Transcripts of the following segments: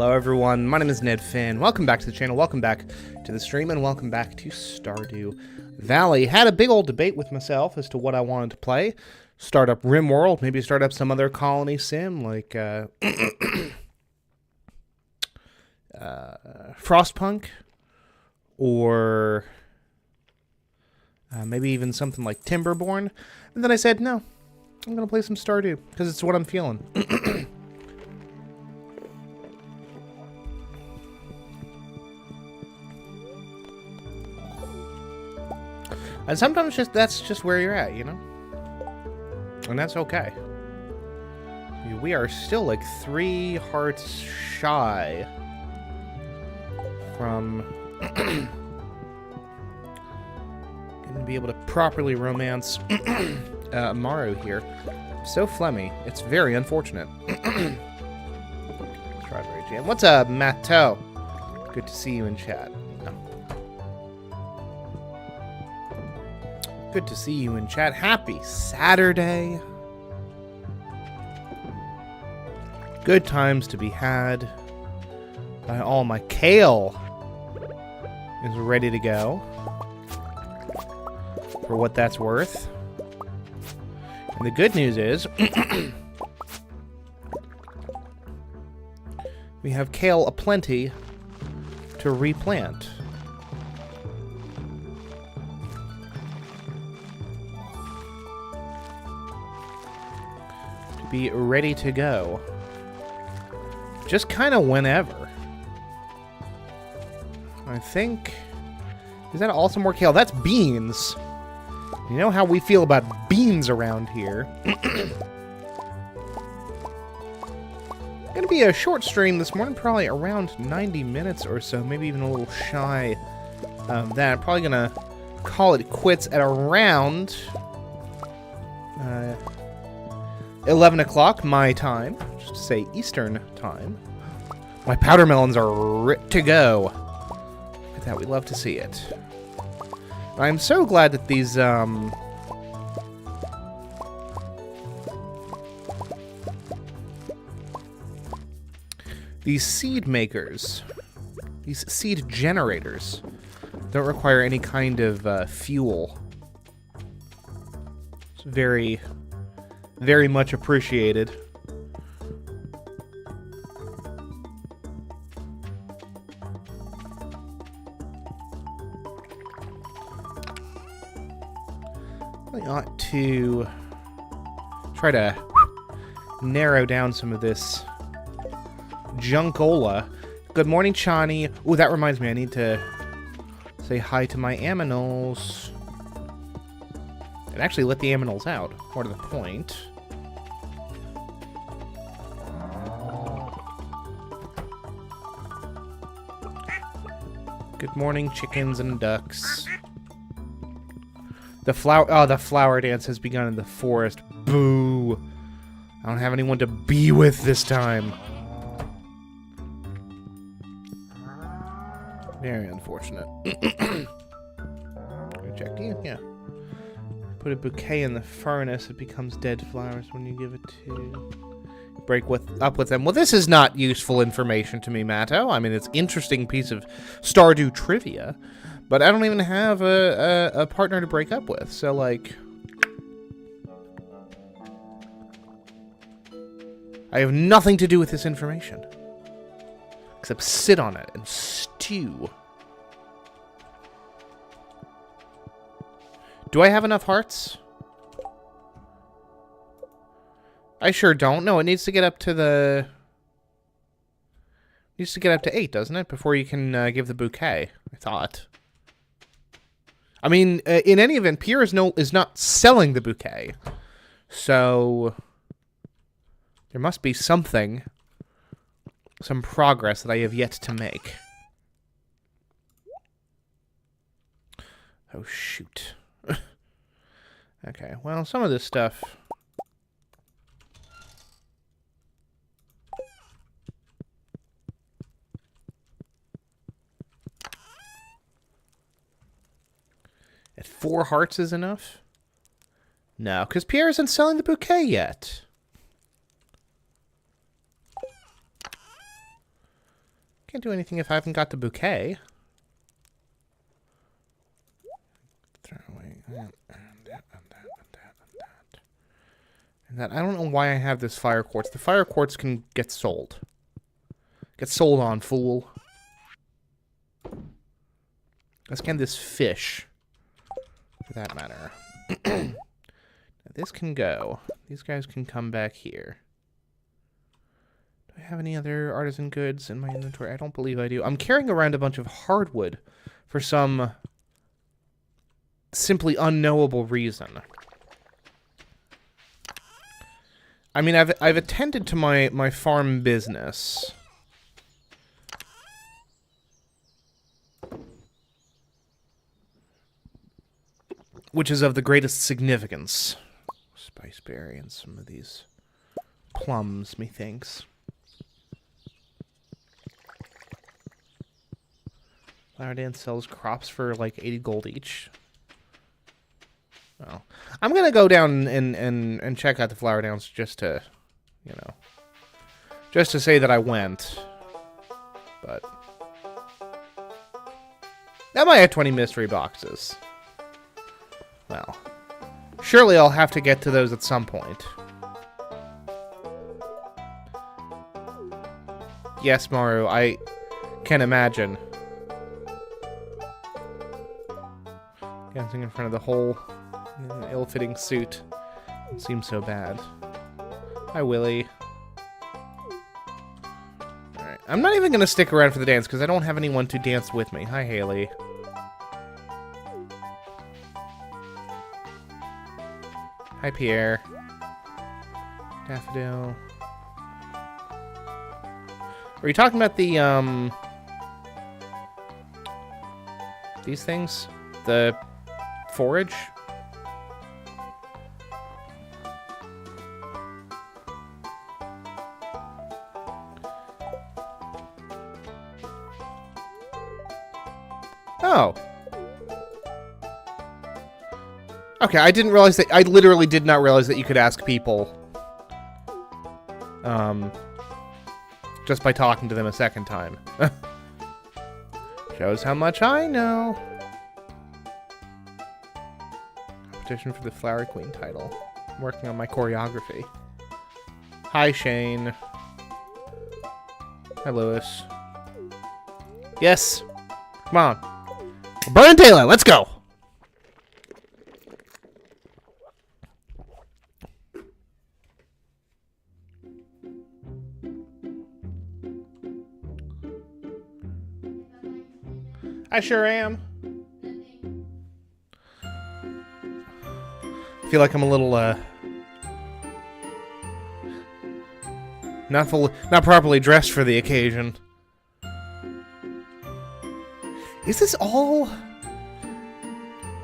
Hello everyone, my name is Ned Finn. Welcome back to the channel, welcome back to the stream, and welcome back to Stardew Valley. Had a big old debate with myself as to what I wanted to play. Start up RimWorld, maybe start up some other colony sim like Frostpunk, or maybe even something like Timberborn. And then I said, no, I'm going to play some Stardew, because it's what I'm feeling. And sometimes that's just where you're at, you know? And that's okay. We are still like 3 hearts shy from gonna be able to properly romance Maru here. So phlegmy. It's very unfortunate. Strawberry jam. What's up, Matto? Good to see you in chat. Good to see you in chat. Happy Saturday. Good times to be had. By all my kale is ready to go. For what that's worth. And the good news is we have kale aplenty to replant. Be ready to go. Just kind of whenever. I think... Is that also more kale? That's beans. You know how we feel about beans around here. Gonna be a short stream this morning, probably around 90 minutes or so, maybe even a little shy of that. I'm probably gonna call it quits at around 11 o'clock my time, just to say Eastern time. My powder melons are ready to go. Look at that, we love to see it. I'm so glad that these seed makers, these seed generators, don't require any kind of fuel. It's very much appreciated. I ought to try to narrow down some of this junkola. Good morning, Chani. Ooh, that reminds me, I need to say hi to my aminals. And actually let the aminals out, more to the point. Good morning, chickens and ducks. The flower dance has begun in the forest. Boo! I don't have anyone to be with this time. Very unfortunate. Reject you? Yeah. Put a bouquet in the furnace, it becomes dead flowers when you give it to... Break up with them. Well, this is not useful information to me, Matto. I mean, it's interesting piece of Stardew trivia, but I don't even have a partner to break up with, so, like... I have nothing to do with this information. Except sit on it and stew. Do I have enough hearts? I sure don't. No, it needs to get up to the... It needs to get up to 8, doesn't it? Before you can give the bouquet, I thought. I mean, in any event, Pierre is not selling the bouquet. So... There must be something. Some progress that I have yet to make. Oh, shoot. Okay, well, some of this stuff... At 4 hearts is enough? No, because Pierre isn't selling the bouquet yet. Can't do anything if I haven't got the bouquet. Throw away that, and that, and that, and that, and that. And that. I don't know why I have this fire quartz. The fire quartz can get sold. Get sold on, fool. As can this fish, for that matter. Now this can go. These guys can come back here. Do I have any other artisan goods in my inventory? I don't believe I do. I'm carrying around a bunch of hardwood for some simply unknowable reason. I mean, I've attended to my farm business. Which is of the greatest significance. Spiceberry and some of these plums, methinks. Flower Dance sells crops for like 80 gold each. Well, I'm gonna go down and check out the Flower Dance just to, you know, just to say that I went. But that might have 20 mystery boxes. Well, surely I'll have to get to those at some point. Yes, Maru, I can imagine. Dancing in front of the whole ill-fitting suit. It seems so bad. Hi, Willy. Alright, I'm not even going to stick around for the dance because I don't have anyone to dance with me. Hi, Haley. Hi, Pierre. Daffodil. Are you talking about the, these things? The forage? Oh. Okay, I didn't realize that. I literally did not realize that you could ask people. Just by talking to them a second time. Shows how much I know. Competition for the Flower Queen title. I'm working on my choreography. Hi, Shane. Hi, Lewis. Yes. Come on. Burn Taylor, let's go. I sure am. I feel like I'm a little, not properly dressed for the occasion. Is this all?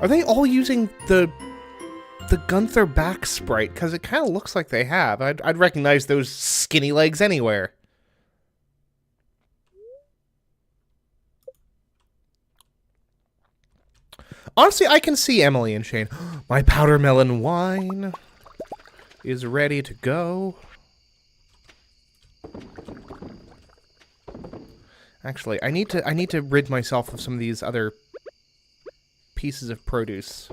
Are they all using the Gunther back sprite? Because it kind of looks like they have. I'd recognize those skinny legs anywhere. Honestly, I can see Emily and Shane. My powder melon wine is ready to go. Actually, I need to rid myself of some of these other pieces of produce.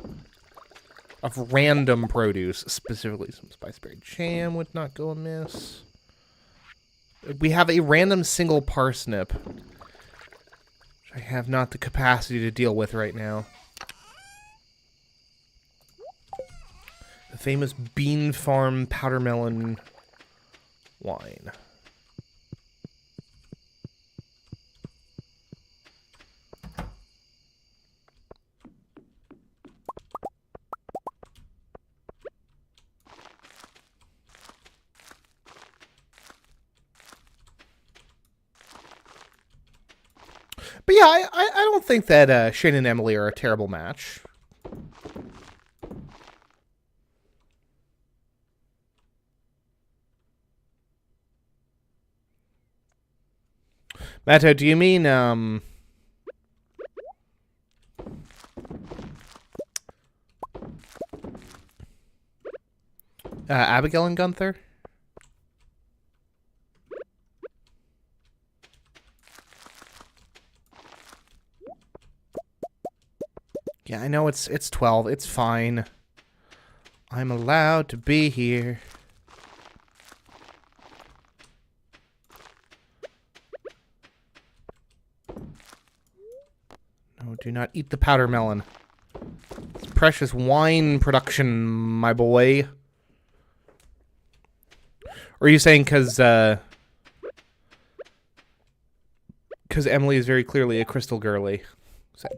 Of random produce, specifically some spiceberry jam would not go amiss. We have a random single parsnip, which I have not the capacity to deal with right now. The famous Bean Farm powder melon wine. But yeah, I don't think that Shane and Emily are a terrible match. Matto, do you mean, Abigail and Gunther? Yeah, I know it's 12. It's fine. I'm allowed to be here. No, do not eat the powder melon. It's precious wine production, my boy. Or are you saying because Emily is very clearly a crystal girly?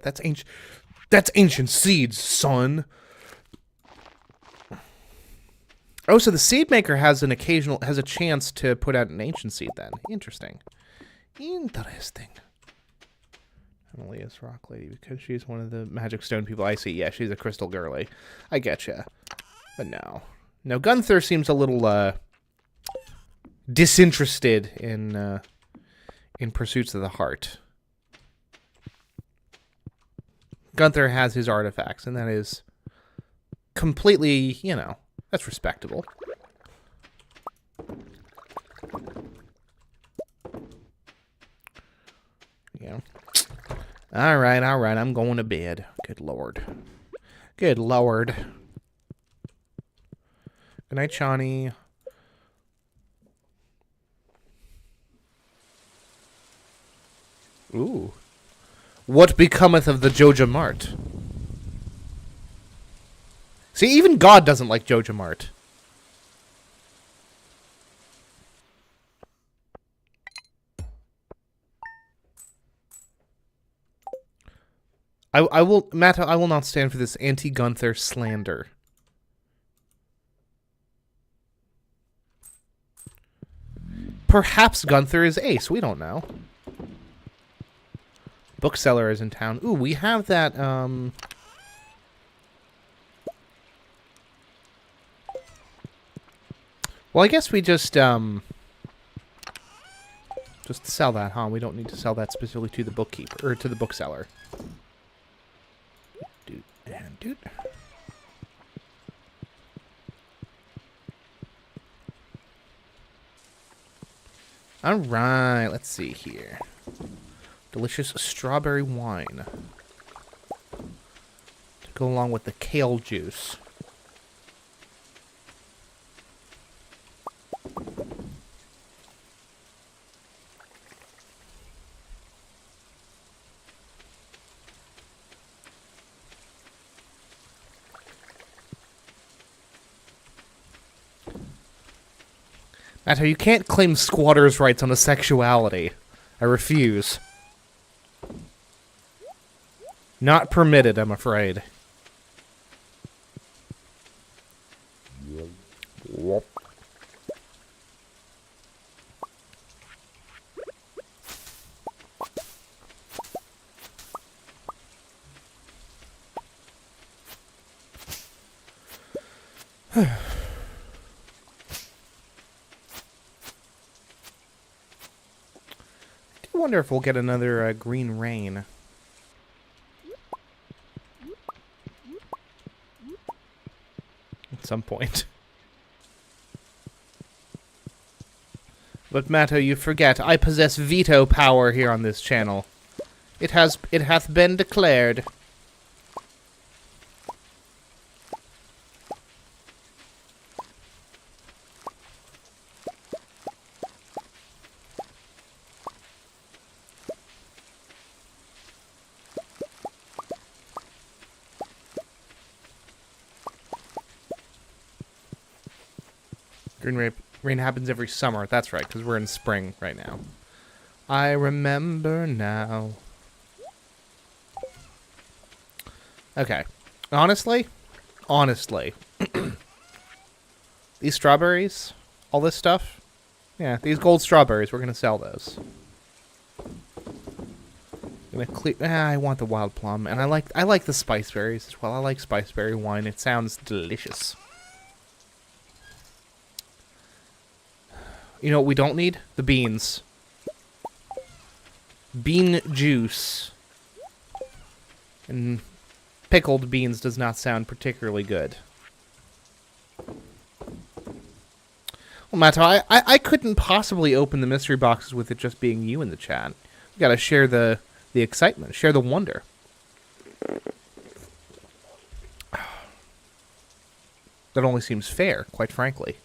That's ancient. That's ancient seeds, son. Oh, so the seed maker has a chance to put out an ancient seed then. Interesting. Interesting. Emily is rock lady because she's one of the magic stone people. I see. Yeah, she's a crystal girly. I getcha. But no. No, Gunther seems a little disinterested in pursuits of the heart. Gunther has his artifacts, and that is completely, you know, that's respectable. Yeah. All right, I'm going to bed. Good lord. Good lord. Good night, Shawnee. Ooh. What becometh of the Joja Mart? See, even God doesn't like Joja Mart. I will, Matt, I will not stand for this anti-Gunther slander. Perhaps Gunther is ace, we don't know. Bookseller is in town. Ooh, we have that, well, I guess we just sell that, huh? We don't need to sell that specifically to the bookkeeper, or to the bookseller. Dude, and dude. Alright, let's see here. Delicious strawberry wine. To go along with the kale juice. Matto, you can't claim squatters' rights on a sexuality. I refuse. Not permitted, I'm afraid. Yep. I wonder if we'll get another green rain. At some point. But Matto, you forget, I possess veto power here on this channel. It hath been declared. Rain happens every summer. That's right, because we're in spring right now. I remember now. Okay. Honestly, these strawberries, all this stuff, yeah, these gold strawberries, we're going to sell those. I want the wild plum, and I like the spice berries as well. I like spiceberry wine. It sounds delicious. You know what we don't need? The beans. Bean juice. And pickled beans does not sound particularly good. Well, Matto, I couldn't possibly open the mystery boxes with it just being you in the chat. We gotta share the excitement, share the wonder. That only seems fair, quite frankly.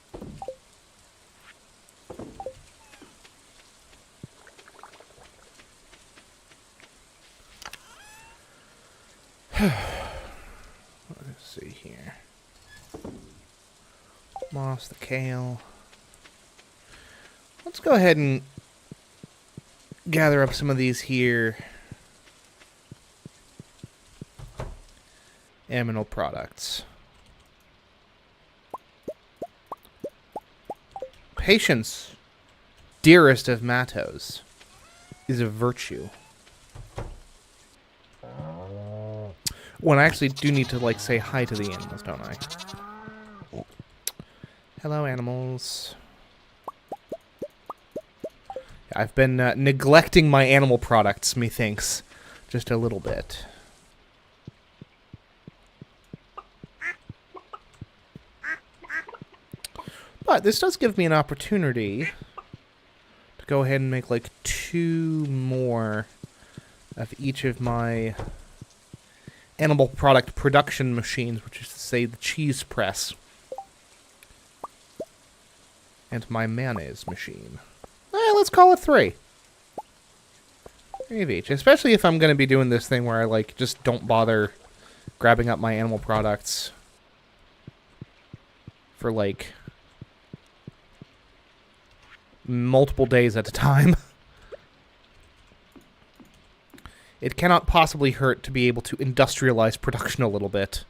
Let's see here. Moss, the kale. Let's go ahead and gather up some of these here aminal products. Patience, dearest of Matos, is a virtue. Well, I actually do need to, like, say hi to the animals, don't I? Hello, animals. I've been neglecting my animal products, methinks, just a little bit. But this does give me an opportunity to go ahead and make, like, 2 more of each of my animal product production machines, which is to say the cheese press and my mayonnaise machine. Let's call it 3. 3 of each, especially if I'm going to be doing this thing where I, like, just don't bother grabbing up my animal products for, like, multiple days at a time. It cannot possibly hurt to be able to industrialize production a little bit.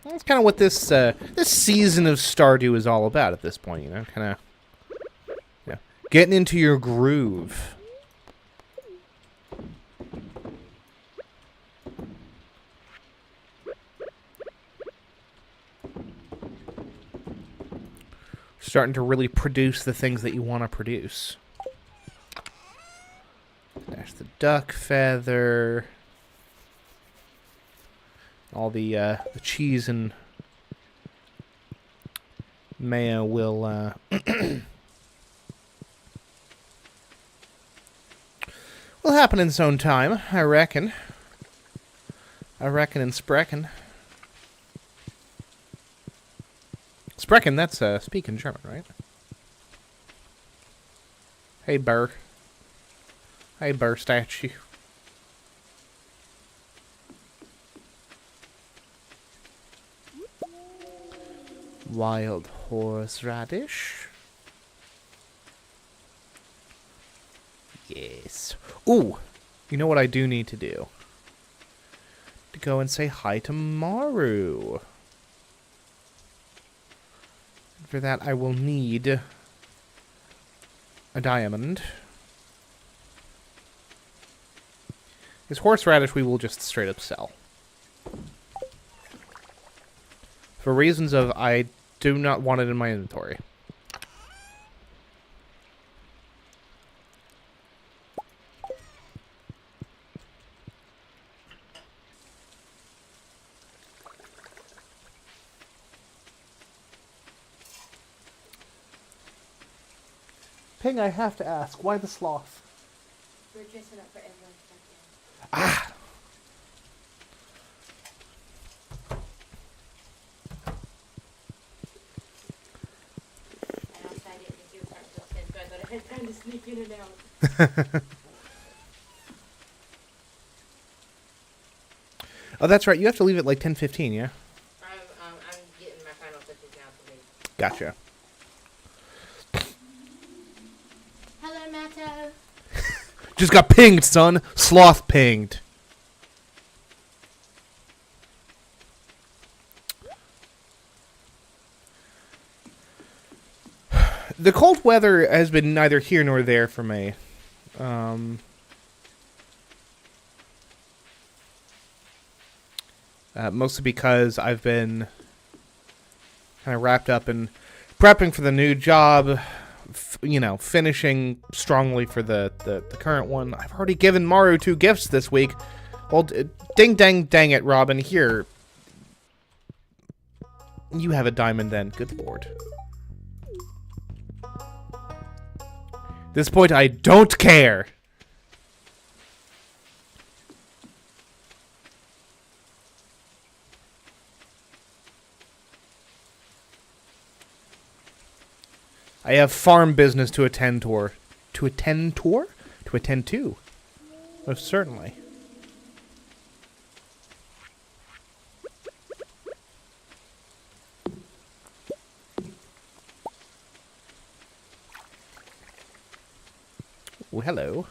That's kind of what this this season of Stardew is all about at this point, you know, kind of, you know, getting into your groove. Starting to really produce the things that you want to produce. There's the duck feather. All the cheese and mayo will will happen in its own time, I reckon. I reckon and sprechen. Sprechen, that's speaking German, right? Hey, Burr. Hey, Burr statue. Wild horseradish. Yes. Ooh, you know what I do need to do? To go and say hi to Maru. For that, I will need a diamond. His horseradish we will just straight up sell. For reasons of I do not want it in my inventory. Ping, I have to ask, why the sloth? We're dressing up for everyone's birthday. Ah! And outside it, the kids aren't upstairs, so I thought I had time to sneak in and out. Oh, that's right. You have to leave at like 10:15, yeah? I'm getting my final touches now to leave. Gotcha. Hello, Matto. Just got pinged, son. Sloth pinged. The cold weather has been neither here nor there for me. Mostly because I've been kind of wrapped up in prepping for the new job, you know, finishing strongly for the current one. I've already given Maru 2 gifts this week. Well, ding dang dang it, Robin. Here. You have a diamond then. Good lord. At this point, I don't care. I have farm business to attend to. To attend to? To attend to. Most certainly. Oh, hello.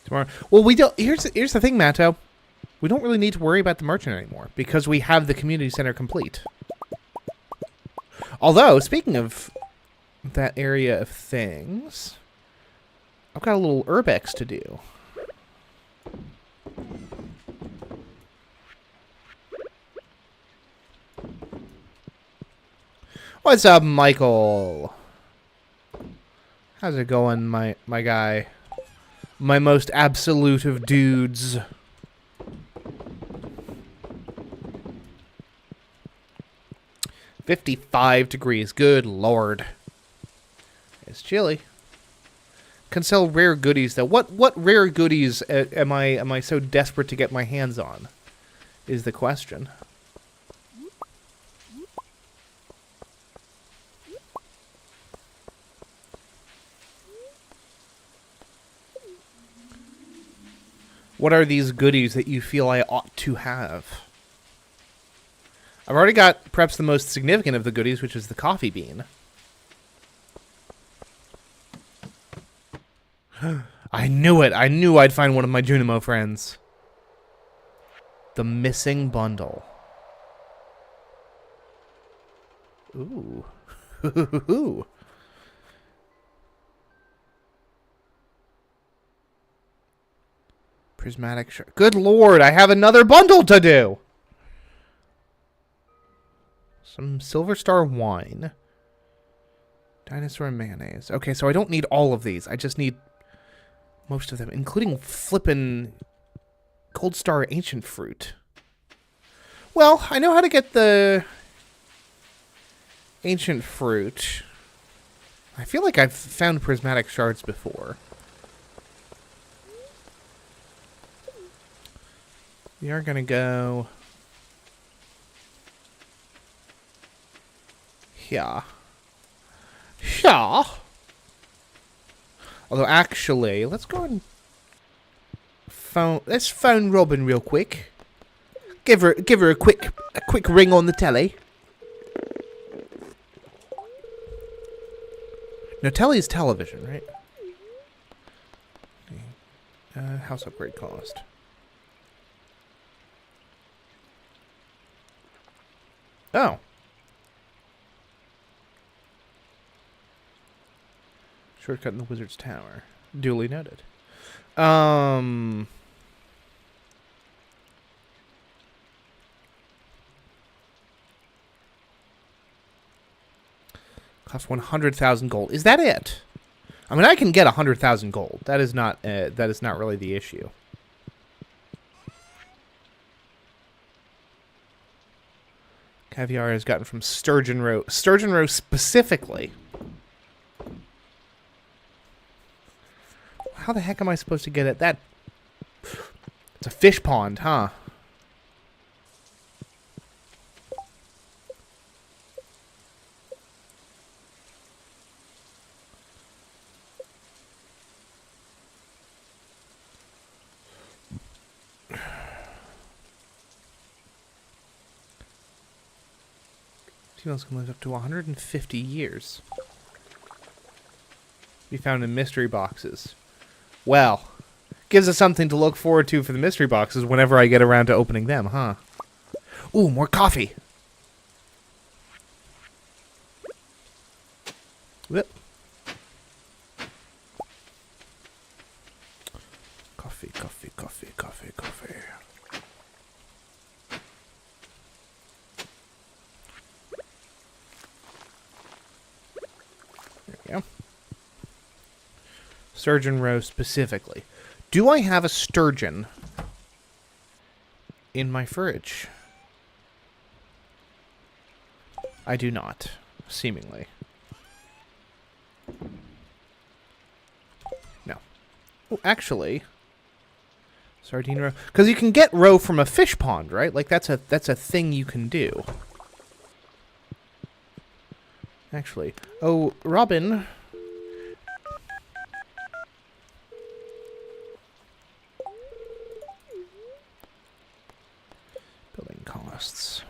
Tomorrow. Well, we don't. Here's the thing, Matto. We don't really need to worry about the merchant anymore because we have the community center complete. Although, speaking of that area of things, I've got a little urbex to do. What's up, Michael? How's it going, my guy? My most absolute of dudes. $55 Good lord. It's chilly. Can sell rare goodies though. What rare goodies am I so desperate to get my hands on? Is the question. What are these goodies that you feel I ought to have? I've already got perhaps the most significant of the goodies, which is the coffee bean. I knew it. I knew I'd find one of my Junimo friends. The missing bundle. Ooh. Ooh. Prismatic shirt. Good lord, I have another bundle to do! Some Silver Star wine. Dinosaur mayonnaise. Okay, so I don't need all of these. I just need most of them, including flippin' Cold Star ancient fruit. Well, I know how to get the ancient fruit. I feel like I've found prismatic shards before. We are gonna go here. Yeah. Although actually, let's go and let's phone Robin real quick. Give her a quick ring on the telly. No, telly is television, right? House upgrade cost. Oh. Shortcut in the Wizard's Tower. Duly noted. Cost 100,000 gold. Is that it? I mean, I can get 100,000 gold. That is not really the issue. Caviar is gotten from Sturgeon Row. Sturgeon Row specifically. How the heck am I supposed to get at that? It's a fish pond, huh? Females can live up to 150 years. Be found in mystery boxes. Well, gives us something to look forward to for the mystery boxes whenever I get around to opening them, huh? Ooh, more coffee. Whoop. Coffee, coffee, coffee, coffee, coffee. There we go. Sturgeon Row specifically. Do I have a sturgeon in my fridge? I do not, seemingly. No. Oh, actually, Sardine roe. Because you can get roe from a fish pond, right? Like, that's a thing you can do. Actually. Oh, Robin. Building costs.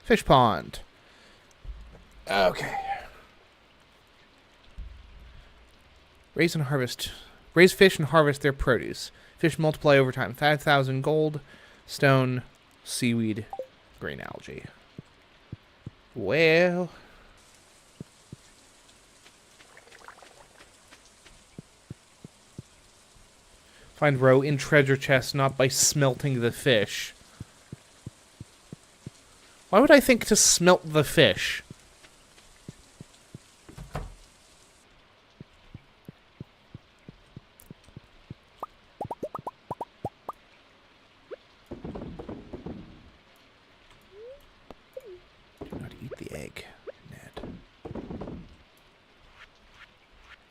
Fish pond. Okay. Raise and harvest. Raise fish and harvest their produce. Fish multiply over time. 5,000 gold, stone, seaweed, green algae. Well. Find roe in treasure chests, not by smelting the fish. Why would I think to smelt the fish? Do not eat the egg, Ned.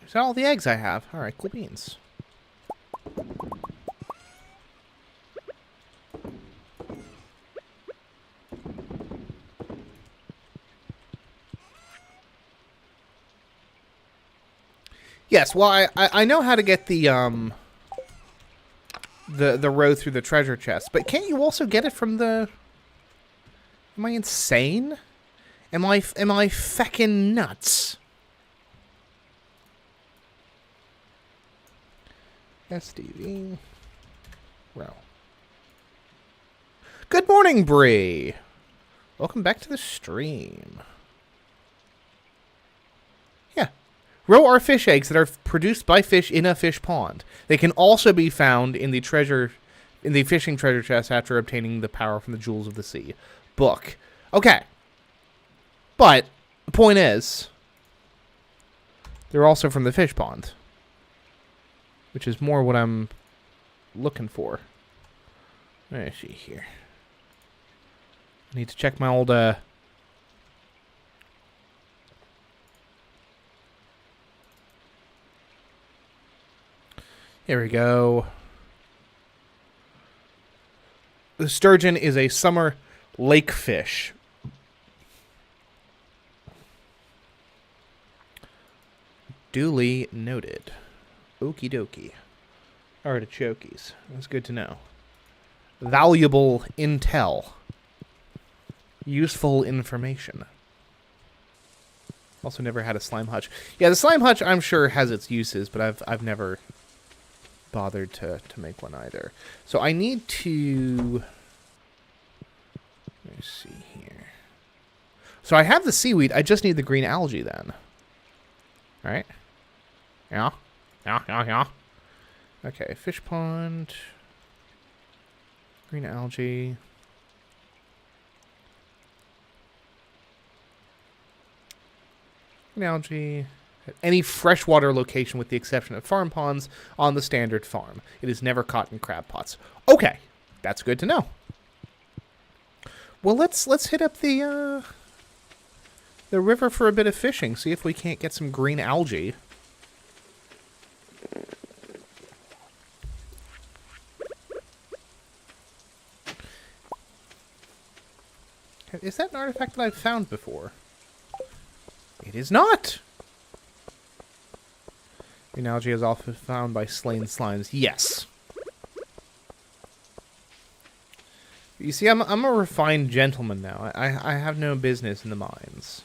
Is that all the eggs I have? Alright, cool beans. Yes, well, I know how to get the row through the treasure chest, but can't you also get it from the... Am I insane? Am I feckin' nuts? SDV. Row. Good morning, Bree! Welcome back to the stream. Yeah. Roe are fish eggs that are produced by fish in a fish pond. They can also be found in the fishing treasure chest after obtaining the power from the jewels of the sea. Book. Okay. But the point is, they're also from the fish pond, which is more what I'm looking for. Let me see here. I need to check my old Here we go. The sturgeon is a summer lake fish. Duly noted. Okie dokie. Artichokes. That's good to know. Valuable intel. Useful information. Also never had a slime hutch. Yeah, the slime hutch I'm sure has its uses, but I've never bothered to make one either. So I need to... Let me see here. So I have the seaweed. I just need the green algae then. Right? Yeah. Yeah. Okay, fish pond. Green algae. Green algae. At any freshwater location with the exception of farm ponds on the standard farm. It is never caught in crab pots. Okay, that's good to know. Well, let's hit up the river for a bit of fishing. See if we can't get some green algae. Is that an artifact that I've found before? It is not! Green algae is often found by slain slimes. Yes. You see, I'm a refined gentleman now. I have no business in the mines.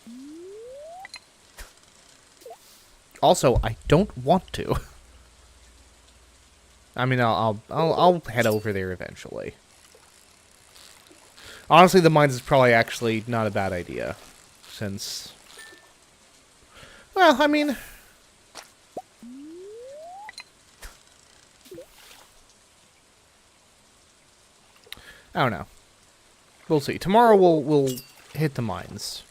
Also, I don't want to. I mean, I'll head over there eventually. Honestly, the mines is probably actually not a bad idea, since... Well, I mean... I don't know. We'll see. Tomorrow we'll hit the mines.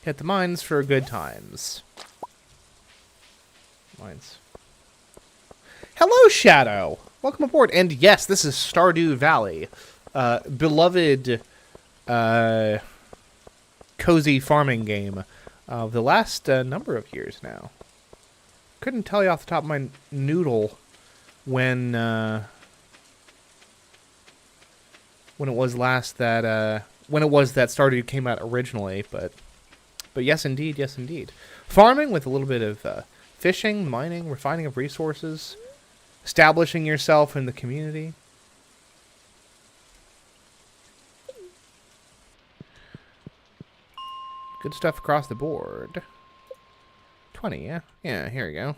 Hit the mines for good times. Mines. Hello, Shadow! Welcome aboard. And yes, this is Stardew Valley. Beloved, cozy farming game of the last number of years now. Couldn't tell you off the top of my noodle when it was last that when it was that Stardew came out originally, but yes indeed, yes indeed. Farming with a little bit of fishing, mining, refining of resources, establishing yourself in the community. Good stuff across the board. 20, yeah? Yeah, here we go.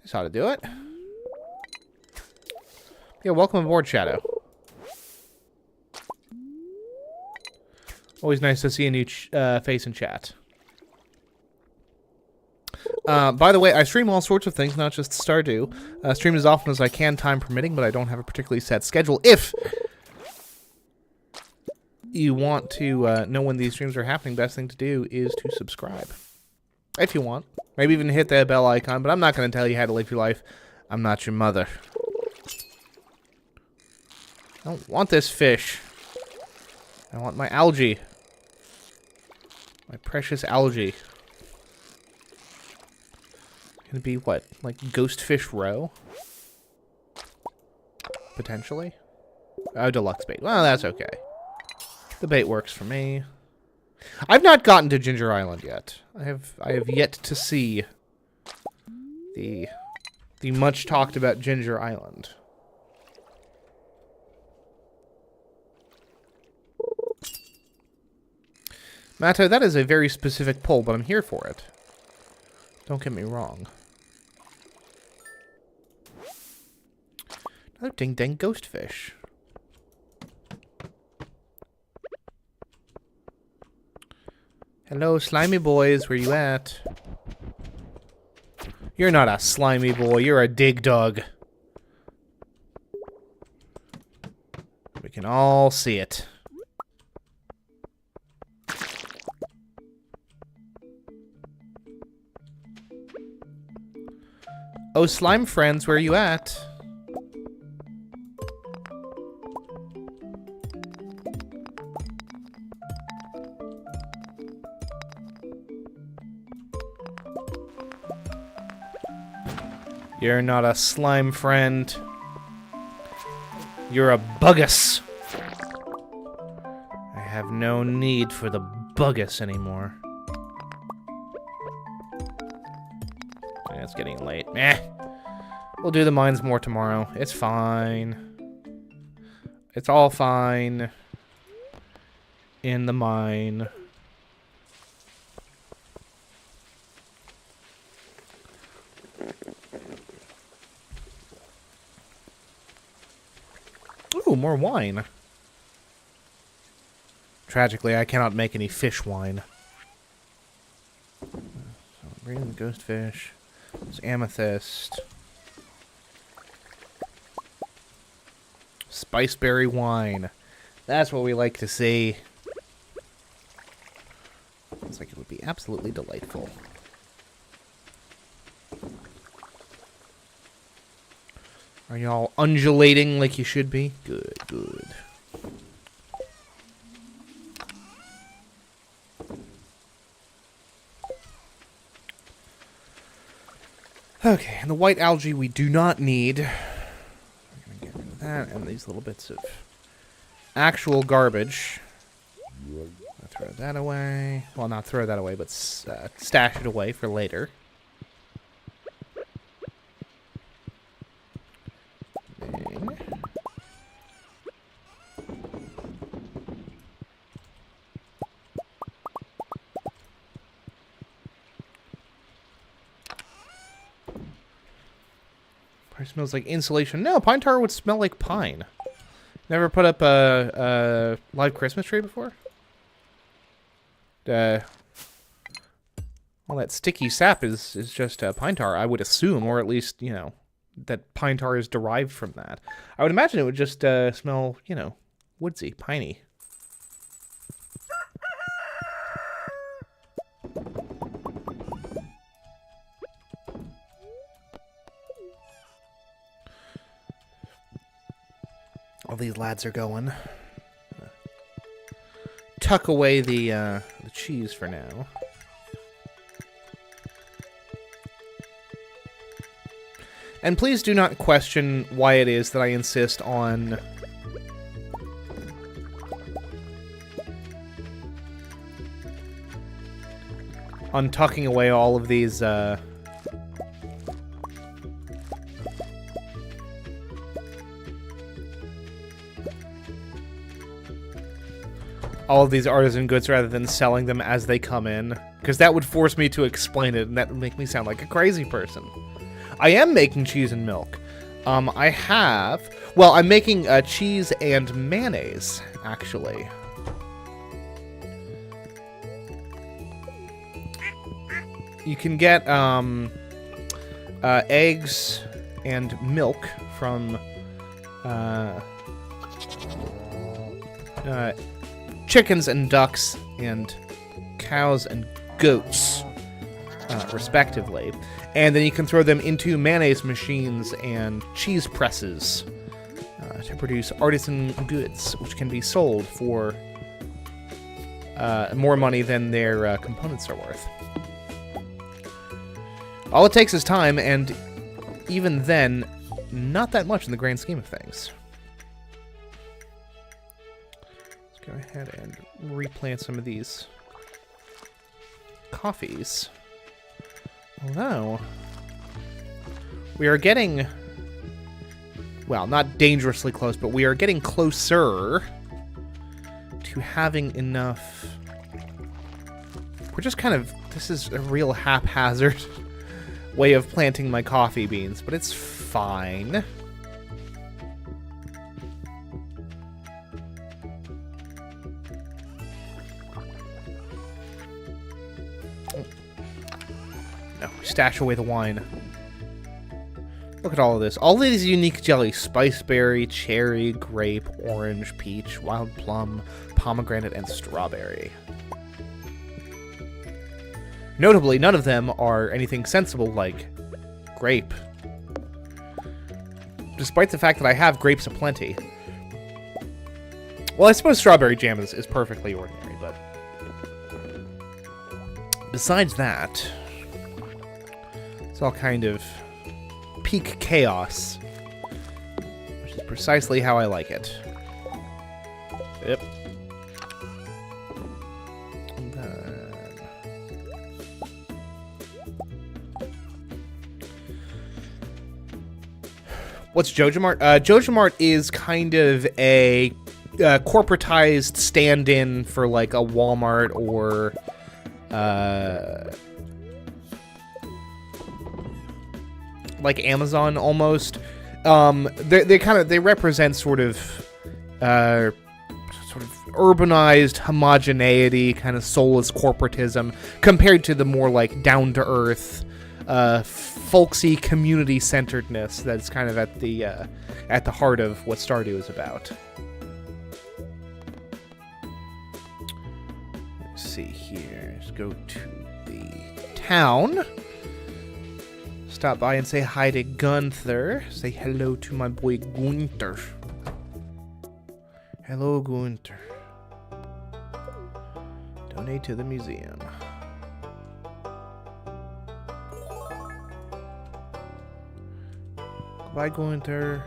That's how to do it. Yeah, welcome aboard, Shadow. Always nice to see a new face in chat. By the way, I stream all sorts of things, not just Stardew. Stream as often as I can, time permitting, but I don't have a particularly set schedule. If you want to know when these streams are happening, best thing to do is to subscribe. If you want. Maybe even hit that bell icon, but I'm not going to tell you how to live your life. I'm not your mother. I don't want this fish. I want my algae. My precious algae. Gonna be what? Like Ghost Fish Row? Potentially? Oh, deluxe bait. Well, that's okay. The bait works for me. I've not gotten to Ginger Island yet. I have yet to see the much talked about Ginger Island. Matto, that is a very specific pull, but I'm here for it. Don't get me wrong. Another ding-dang ghost fish. Hello, slimy boys. Where you at? You're not a slimy boy. You're a dig dog. We can all see it. Oh, slime friends, where you at? You're not a slime friend. You're a buggus. I have no need for the buggus anymore. Yeah, it's getting late. Eh. We'll do the mines more tomorrow. It's fine. It's all fine. In the mine. Ooh, more wine. Tragically, I cannot make any fish wine. So, bring in the ghost fish. There's amethyst. Spiceberry wine. That's what we like to see. Sounds like it would be absolutely delightful. Are y'all undulating like you should be? Good, good. Okay, and the white algae we do not need. We're gonna get rid of that and these little bits of actual garbage. I'll throw that away. Well, not throw that away, but stash it away for later. Probably smells like insulation. No, pine tar would smell like pine. Never put up a live Christmas tree before? Well, that sticky sap is just pine tar, I would assume, or at least, you know, that pine tar is derived from that. I would imagine it would just smell, you know, woodsy, piney. All these lads are going. Tuck away the cheese for now. And please do not question why it is that I insist on tucking away all of these, all of these artisan goods rather than selling them as they come in. Because that would force me to explain it, and that would make me sound like a crazy person. I am making cheese and milk. I'm making cheese and mayonnaise, actually. You can get eggs and milk from chickens and ducks and cows and goats, respectively. And then you can throw them into mayonnaise machines and cheese presses to produce artisan goods, which can be sold for more money than their components are worth. All it takes is time, and even then, not that much in the grand scheme of things. Let's go ahead and replant some of these coffees. Although, we are getting, well, not dangerously close, but we are getting closer to having enough. We're just kind of, this is a real haphazard way of planting my coffee beans, but it's fine. No, stash away the wine. Look at all of this. All of these unique jellies: spiceberry, cherry, grape, orange, peach, wild plum, pomegranate, and strawberry. Notably, none of them are anything sensible like grape. Despite the fact that I have grapes aplenty. Well, I suppose strawberry jam is perfectly ordinary, but besides that, it's all kind of peak chaos, which is precisely how I like it. Yep. And then what's JojaMart? JojaMart is kind of a corporatized stand-in for like a Walmart or like Amazon almost. They represent sort of urbanized homogeneity, kind of soulless corporatism, compared to the more like down-to-earth, folksy community-centeredness that's kind of at the heart of what Stardew is about. Let's see here. Let's go to the town. Stop by and say hi to Gunther. Say hello to my boy Gunther. Hello, Gunther. Donate to the museum. Goodbye, Gunther.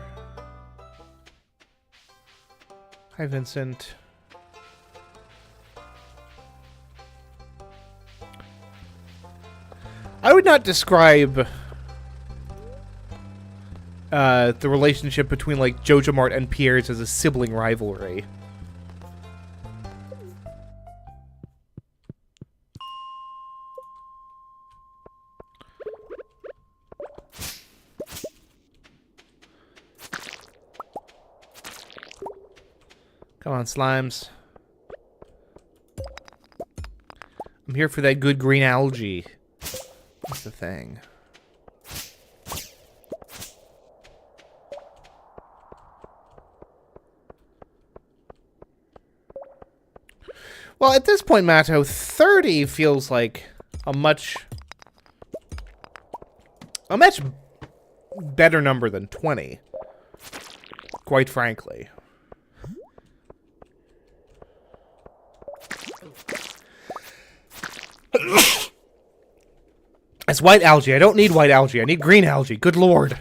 Hi, Vincent. I would not describe the relationship between like JojaMart and Pierre's as a sibling rivalry. Come on, slimes. I'm here for that good green algae. That's the thing. Well, at this point, Matto, 30 feels like a much better number than 20. Quite frankly. It's white algae. I don't need white algae. I need green algae. Good lord.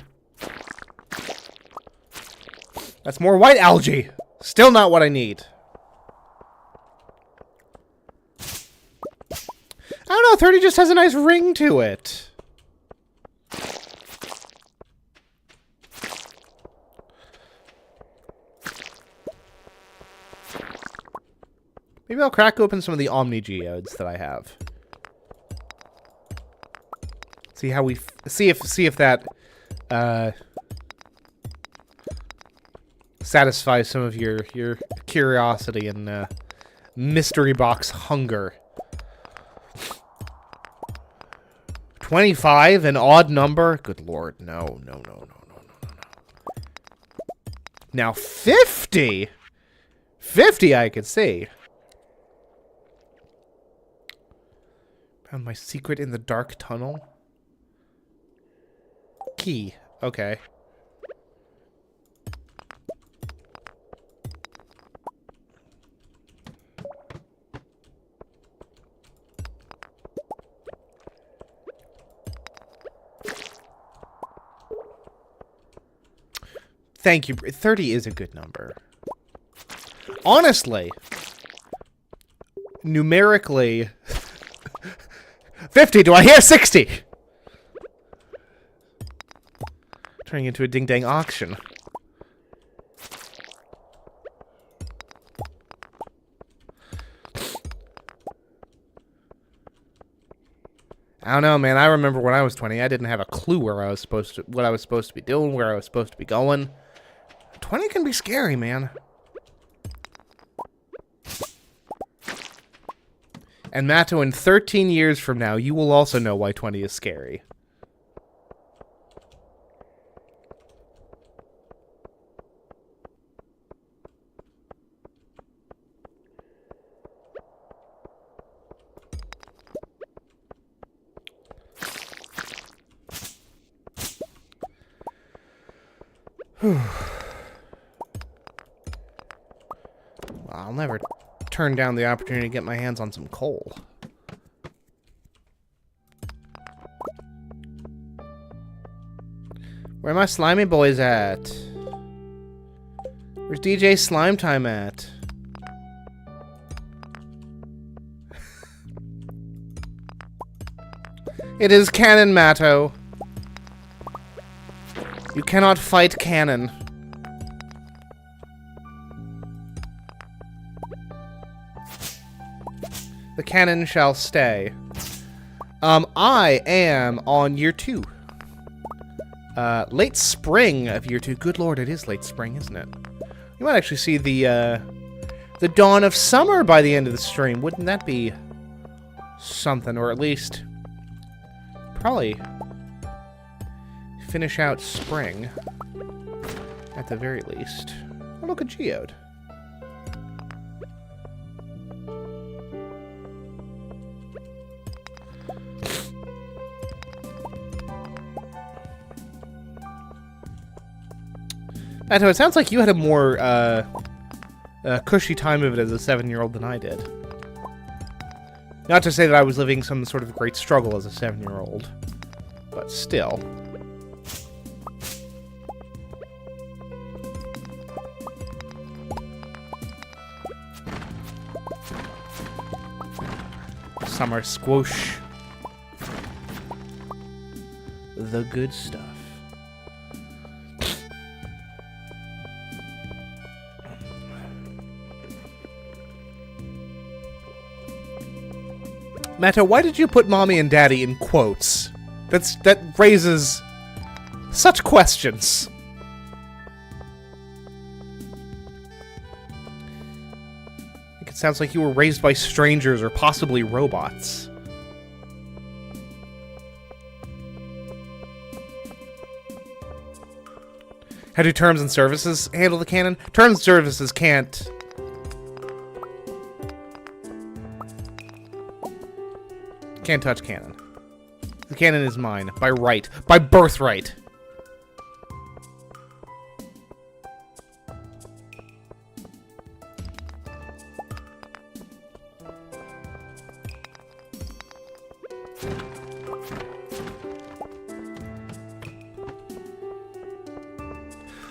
That's more white algae. Still not what I need. I don't know, 30 just has a nice ring to it. Maybe I'll crack open some of the Omni Geodes that I have. See how we see if that satisfies some of your curiosity and mystery box hunger. 25, an odd number? Good lord, no. Now 50? 50 I could see. Found my secret in the dark tunnel. Key. Okay. Thank you. 30 is a good number. Honestly, numerically, 50. Do I hear 60? Turning into a ding-dang auction. I don't know, man. I remember when I was 20, I didn't have a clue what I was supposed to be doing, where I was supposed to be going. 20 can be scary, man. And Matto, in 13 years from now, you will also know why 20 is scary. I'll never turn down the opportunity to get my hands on some coal. Where are my slimy boys at? Where's DJ Slime Time at? It is canon, Matto. You cannot fight canon. The cannon shall stay. I am on year 2. Late spring of year 2. Good lord, it is late spring, isn't it? You might actually see the dawn of summer by the end of the stream. Wouldn't that be something? Or at least probably finish out spring at the very least. Oh, look, a geode. Matto, it sounds like you had a more cushy time of it as a 7-year-old than I did. Not to say that I was living some sort of great struggle as a 7-year-old, but still. Summer squoosh. The good stuff. Matto, why did you put mommy and daddy in quotes? That raises such questions. I think it sounds like you were raised by strangers or possibly robots. How do terms and services handle the canon? Terms and services can't touch canon. The canon is mine. By right. By birthright.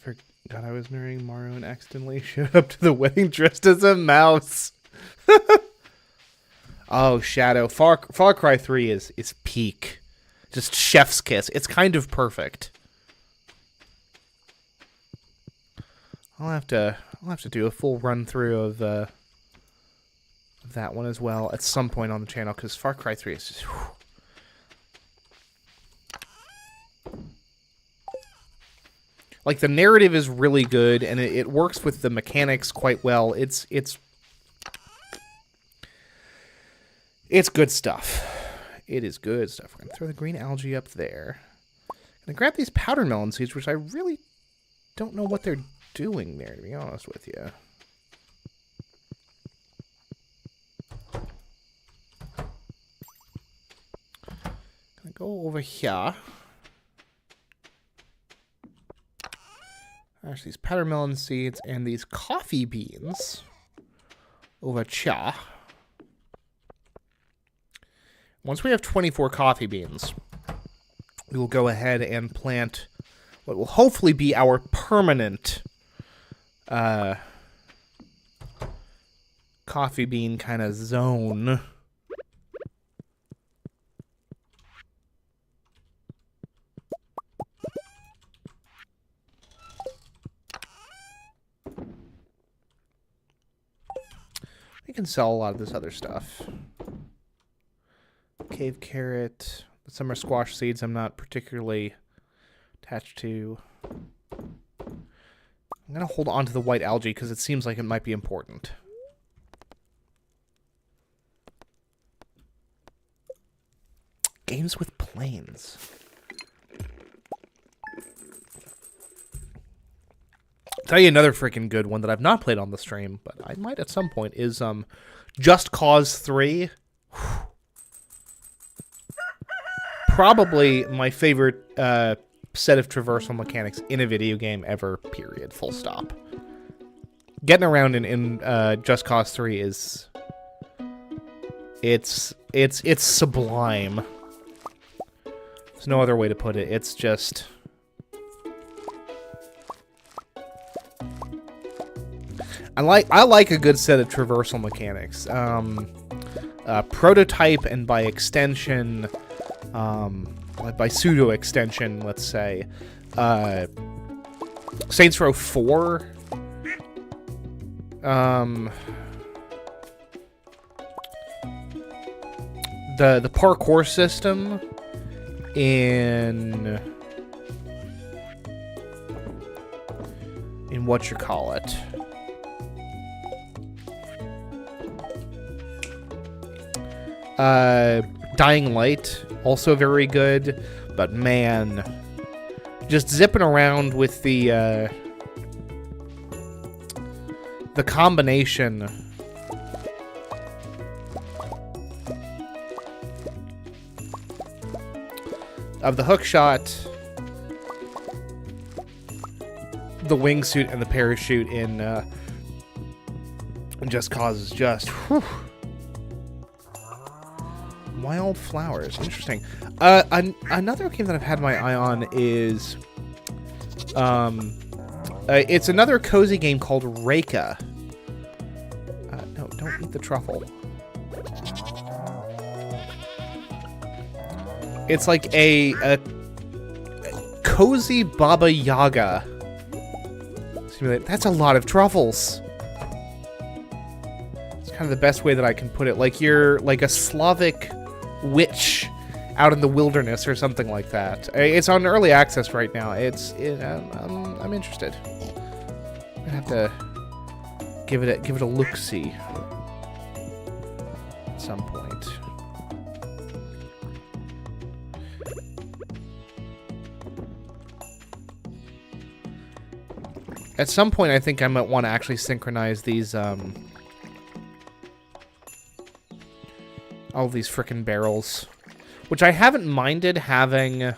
Forgot I was marrying Mario and accidentally showed up to the wedding dressed as a mouse. Oh, Shadow. Far Cry 3 is peak. Just chef's kiss. It's kind of perfect. I'll have to do a full run through of that one as well at some point on the channel, because Far Cry 3 is just... Whew. Like, the narrative is really good, and it works with the mechanics quite well. It's good stuff. It is good stuff. We're going to throw the green algae up there. I'm going to grab these powder melon seeds, which I really don't know what they're doing there, to be honest with you. Gonna go over here. There's these powder melon seeds and these coffee beans over here. Once we have 24 coffee beans, we will go ahead and plant what will hopefully be our permanent coffee bean kind of zone. We can sell a lot of this other stuff. Cave carrot, the summer squash seeds I'm not particularly attached to. I'm going to hold on to the white algae because it seems like it might be important. Games with planes. Tell you another freaking good one that I've not played on the stream, but I might at some point, is Just Cause 3. Probably my favorite set of traversal mechanics in a video game ever, period, full stop. Getting around in Just Cause 3 is... It's sublime. There's no other way to put it. It's just... I like a good set of traversal mechanics. Prototype and by extension, by pseudo extension, let's say, Saints Row 4. The parkour system in what you call it. Dying Light, also very good, but man, just zipping around with the combination of the hookshot, the wingsuit, and the parachute in Just Cause is just, whew. Wildflowers, interesting. Another game that I've had my eye on is, it's another cozy game called Reika. No, don't eat the truffle. It's like a cozy Baba Yaga simulator. That's a lot of truffles. It's kind of the best way that I can put it. Like you're like a Slavic witch out in the wilderness or something like that. It's on early access right now. I'm interested. I'm gonna have to give it a look-see at some point. At some point, I think I might want to actually synchronize these, all these frickin' barrels. Which I haven't minded having...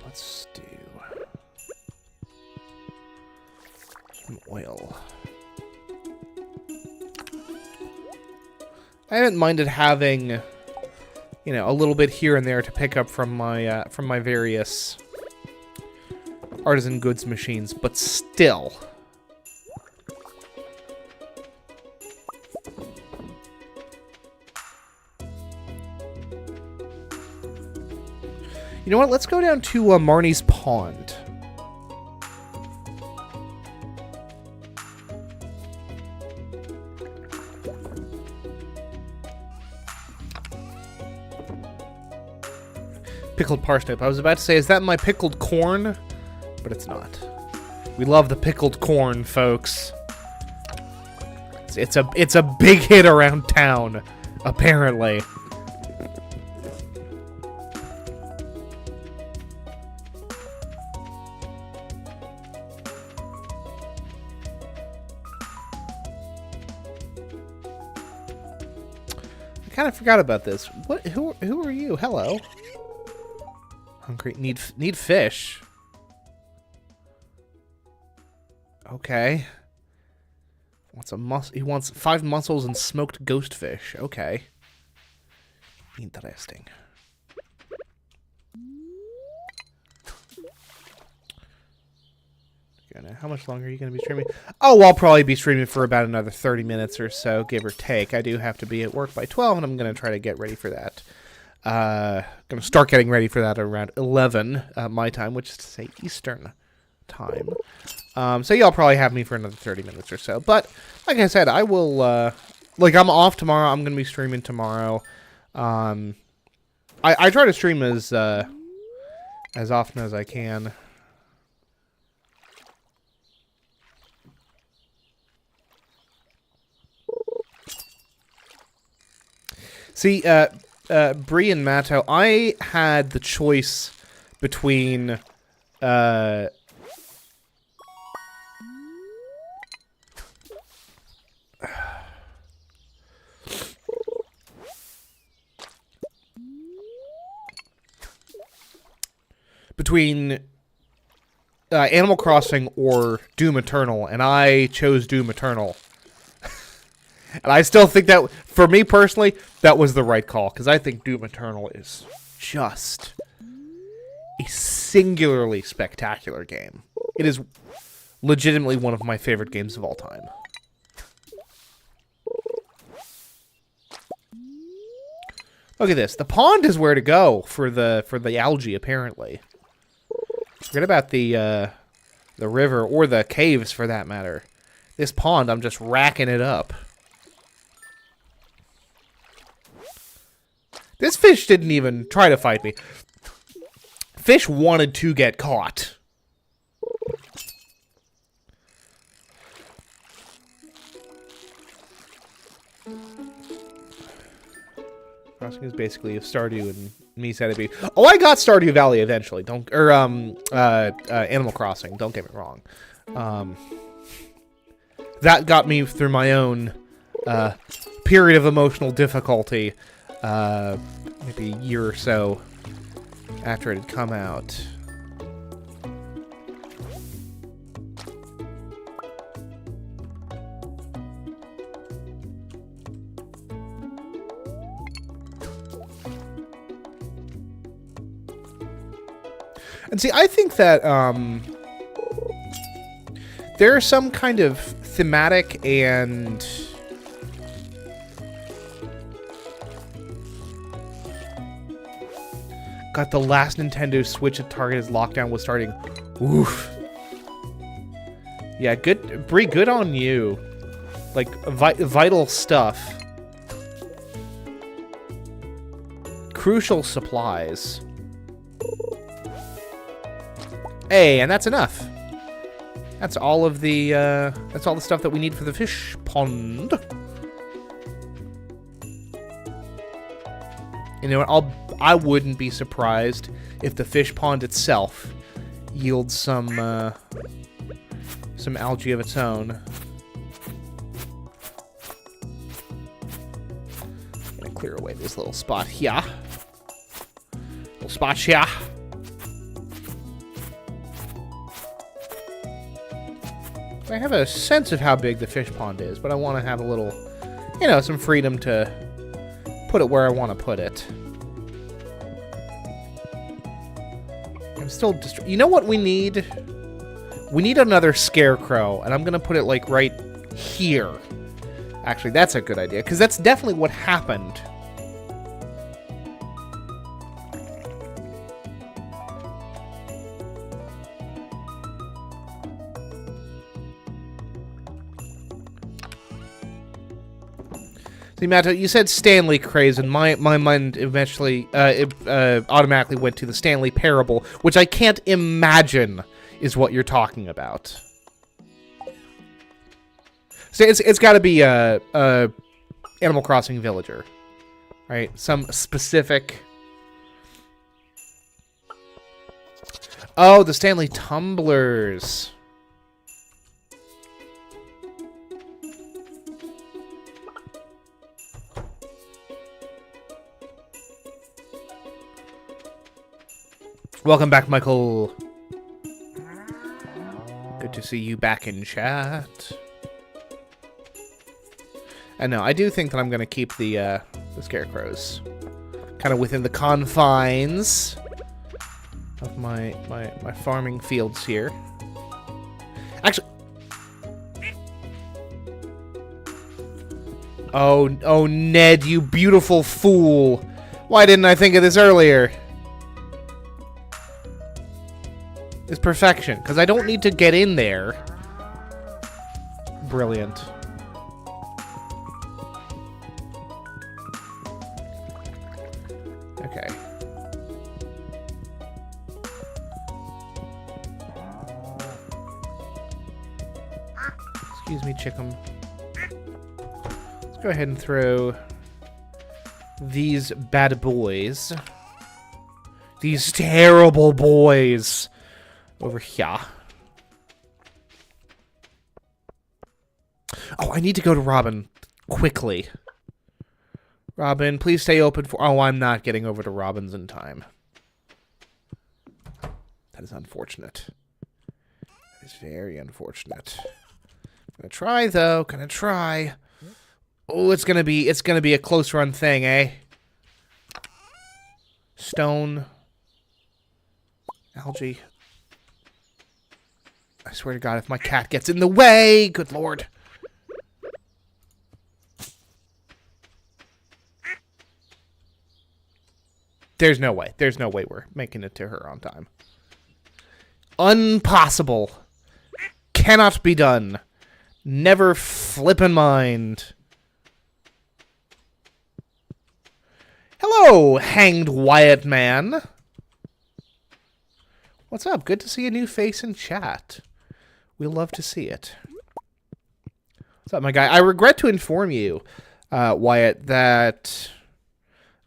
Let's do... some oil. I haven't minded having you know, a little bit here and there to pick up from my various artisan goods machines, but still. You know what? Let's go down to Marnie's Pond. Pickled parsnip. I was about to say, is that my pickled corn? But it's not. We love the pickled corn, folks. It's a big hit around town, apparently. I kind of forgot about this. What? Who are you? Hello. Hungry. Need fish. Okay. He wants 5 mussels and smoked ghost fish. Okay. Interesting. How much longer are you going to be streaming? Oh, I'll probably be streaming for about another 30 minutes or so, give or take. I do have to be at work by 12, and I'm going to try to get ready for that. Going to start getting ready for that around 11 my time, which is to say Eastern time. So y'all probably have me for another 30 minutes or so. But like I said, I will. Like I'm off tomorrow. I'm going to be streaming tomorrow. I try to stream as often as I can. See, Bree and Matto, I had the choice between, Animal Crossing or Doom Eternal, and I chose Doom Eternal. And I still think that, for me personally, that was the right call. Because I think Doom Eternal is just a singularly spectacular game. It is legitimately one of my favorite games of all time. Look at this. The pond is where to go for the algae, apparently. Forget about the river, or the caves, for that matter. This pond, I'm just racking it up. This fish didn't even try to fight me. Fish wanted to get caught. Crossing is basically a Stardew and me said it'd be. Oh, I got Stardew Valley eventually. Animal Crossing. Don't get me wrong. That got me through my own period of emotional difficulty. Maybe a year or so after it had come out. And see, I think that there's some kind of thematic and got the last Nintendo Switch at Target as lockdown was starting. Oof. Yeah, good, Bree, good on you. Like, vital stuff. Crucial supplies. Hey, and that's enough. That's all of the, that's all the stuff that we need for the fish pond. You know what, I wouldn't be surprised if the fish pond itself yields some algae of its own. I'm gonna clear away this little spot here. Little spot here. I have a sense of how big the fish pond is, but I want to have a little, you know, some freedom to put it where I want to put it. still... You know what we need? We need another scarecrow, and I'm going to put it, like, right here. Actually, that's a good idea, because that's definitely what happened. See, Matt, you said Stanley craze, and my mind eventually automatically went to the Stanley Parable, which I can't imagine is what you're talking about. So it's got to be a Animal Crossing villager, right? Some specific. Oh, the Stanley tumblers. Welcome back, Michael. Good to see you back in chat. And no, I do think that I'm going to keep the scarecrows kind of within the confines of my farming fields here. Actually, oh, Ned, you beautiful fool! Why didn't I think of this earlier? Is perfection, because I don't need to get in there. Brilliant. Okay. Excuse me, Chickum. Let's go ahead and throw these bad boys. These terrible boys. Over here. Oh, I need to go to Robin quickly. Robin, please stay open for... Oh, I'm not getting over to Robin's in time. That is unfortunate. That is very unfortunate. Gonna try, though. Gonna try. Oh, it's gonna be a close run thing, eh? Stone. Algae. I swear to God, if my cat gets in the way, good Lord. There's no way. There's no way we're making it to her on time. Impossible. Cannot be done. Never flippin' mind. Hello, hanged Wyatt man. What's up? Good to see a new face in chat. We'll love to see it. What's up, my guy? I regret to inform you, Wyatt, that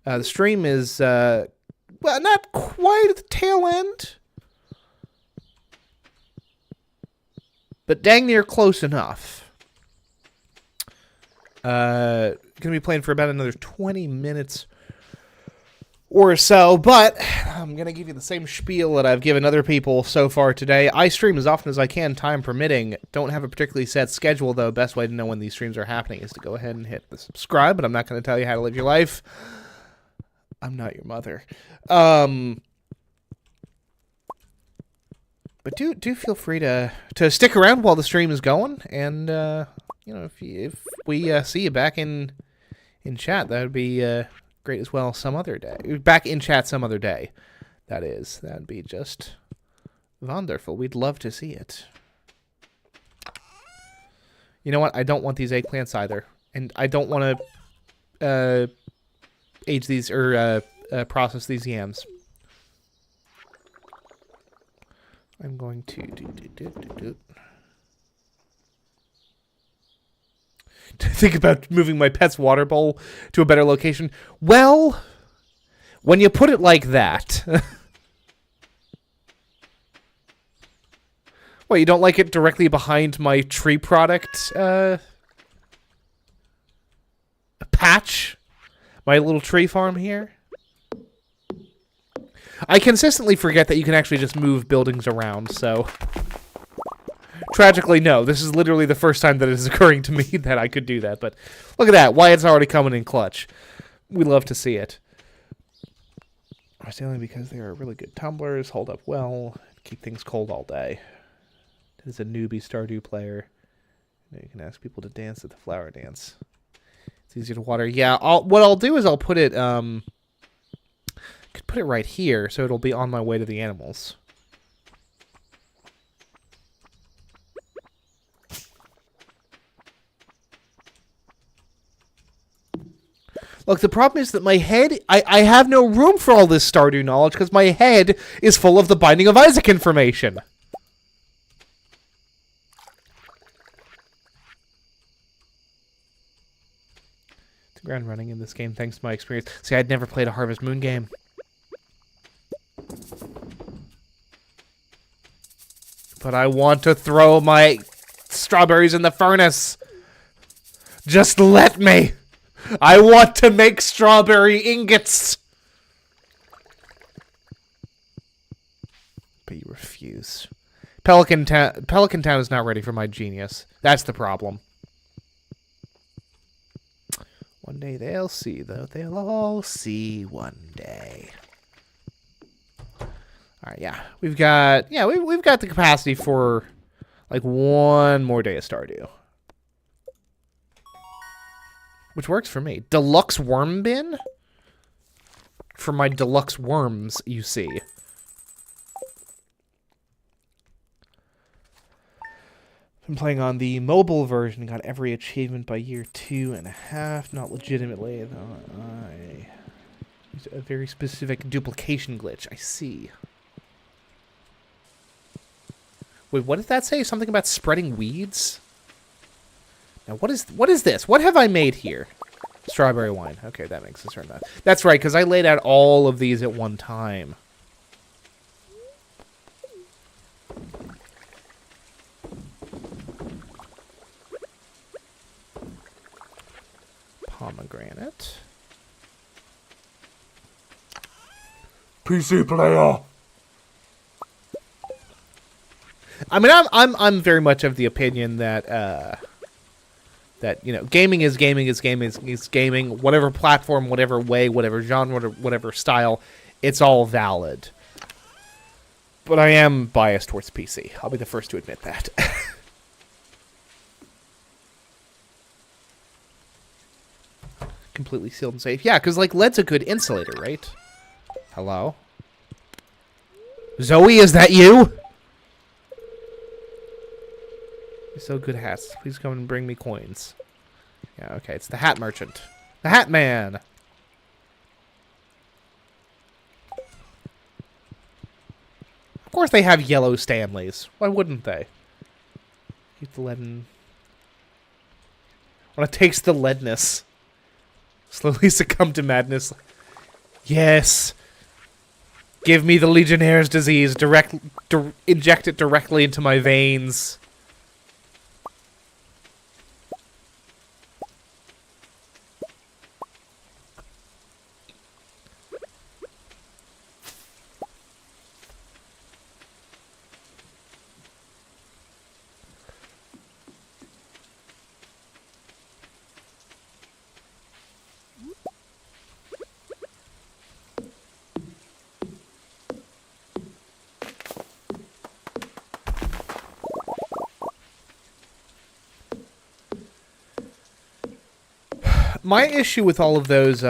the stream is, well, not quite at the tail end, but dang near close enough. Gonna be playing for about another 20 minutes or so, but I'm going to give you the same spiel that I've given other people so far today. I stream as often as I can, time permitting. Don't have a particularly set schedule, though. Best way to know when these streams are happening is to go ahead and hit the subscribe, but I'm not going to tell you how to live your life. I'm not your mother. But do feel free to stick around while the stream is going, and you know, if we see you back in chat, that would be great as well some other day. Back in chat some other day, that is. That'd be just wonderful. We'd love to see it. You know what? I don't want these eggplants either. And I don't want to age these, or process these yams. I'm going to think about moving my pet's water bowl to a better location. Well, when you put it like that... What, you don't like it directly behind my tree product patch? My little tree farm here? I consistently forget that you can actually just move buildings around, so... Tragically, no. This is literally the first time that it is occurring to me that I could do that. But look at that. Wyatt's already coming in clutch. We love to see it. Only because they are really good tumblers, hold up well, keep things cold all day. As a newbie Stardew player, you can ask people to dance at the flower dance. It's easier to water. Yeah, what I'll do is I'll put it could put it right here so it'll be on my way to the animals. Look, the problem is that my head, I have no room for all this Stardew knowledge because my head is full of the Binding of Isaac information. The ground running in this game thanks to my experience. See, I'd never played a Harvest Moon game. But I want to throw my strawberries in the furnace. Just let me. I want to make strawberry ingots. But you refuse. Pelican Town is not ready for my genius. That's the problem. One day they'll see, though. They'll all see one day. All right, yeah. We've got the capacity for like one more day of Stardew. Which works for me. Deluxe worm bin? For my deluxe worms, you see. Been playing on the mobile version. Got every achievement by year 2.5. Not legitimately, though. I used a very specific duplication glitch. I see. Wait, what did that say? Something about spreading weeds? Now, what is this? What have I made here? Strawberry wine. Okay, that makes sense. That's right, because I laid out all of these at one time. Pomegranate. PC player. I mean, I'm very much of the opinion that that, you know, gaming is gaming is gaming is gaming. Whatever platform, whatever way, whatever genre, whatever style, it's all valid. But I am biased towards PC. I'll be the first to admit that. Completely sealed and safe. Yeah, because, like, lead's a good insulator, right? Hello? Zoe, is that you? You sell good hats. Please come and bring me coins. Yeah, okay. It's the hat merchant. The hat man! Of course they have yellow Stanleys. Why wouldn't they? Keep the lead in... When it takes the leadness. Slowly succumb to madness. Yes! Give me the Legionnaire's disease. Inject it directly into my veins. My issue with all of those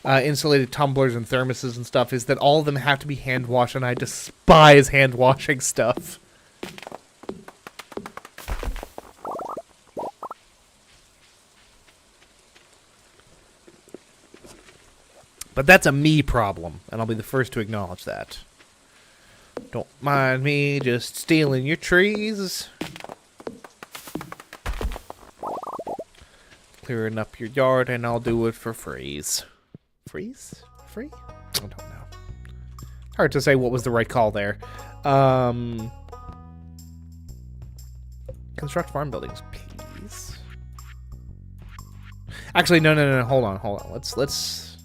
insulated tumblers and thermoses and stuff is that all of them have to be hand washed, and I despise hand washing stuff. But that's a me problem, and I'll be the first to acknowledge that. Don't mind me just stealing your trees. Clearing up your yard, and I'll do it for freeze. Freeze? Free? I don't know. Hard to say what was the right call there. Construct farm buildings, please. Actually, no. Hold on. Let's.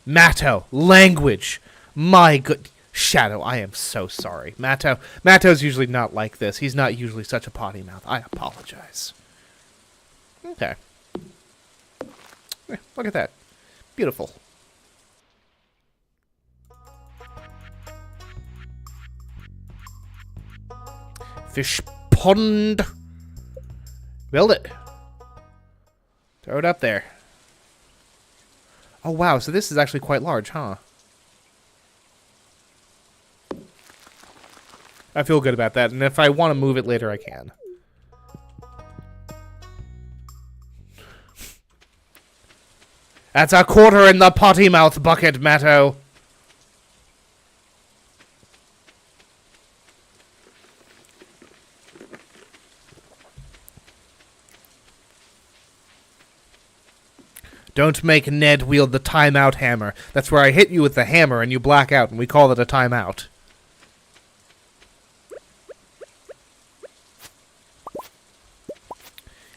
Matto, language. My good. Shadow, I am so sorry. Matto's usually not like this. He's not usually such a potty mouth. I apologize. Okay. Look at that. Beautiful. Fish pond. Build it. Throw it up there. Oh, wow. So this is actually quite large, huh? I feel good about that. And if I want to move it later, I can. That's a quarter in the potty mouth bucket, Matto. Don't make Ned wield the timeout hammer. That's where I hit you with the hammer and you black out, and we call it a timeout.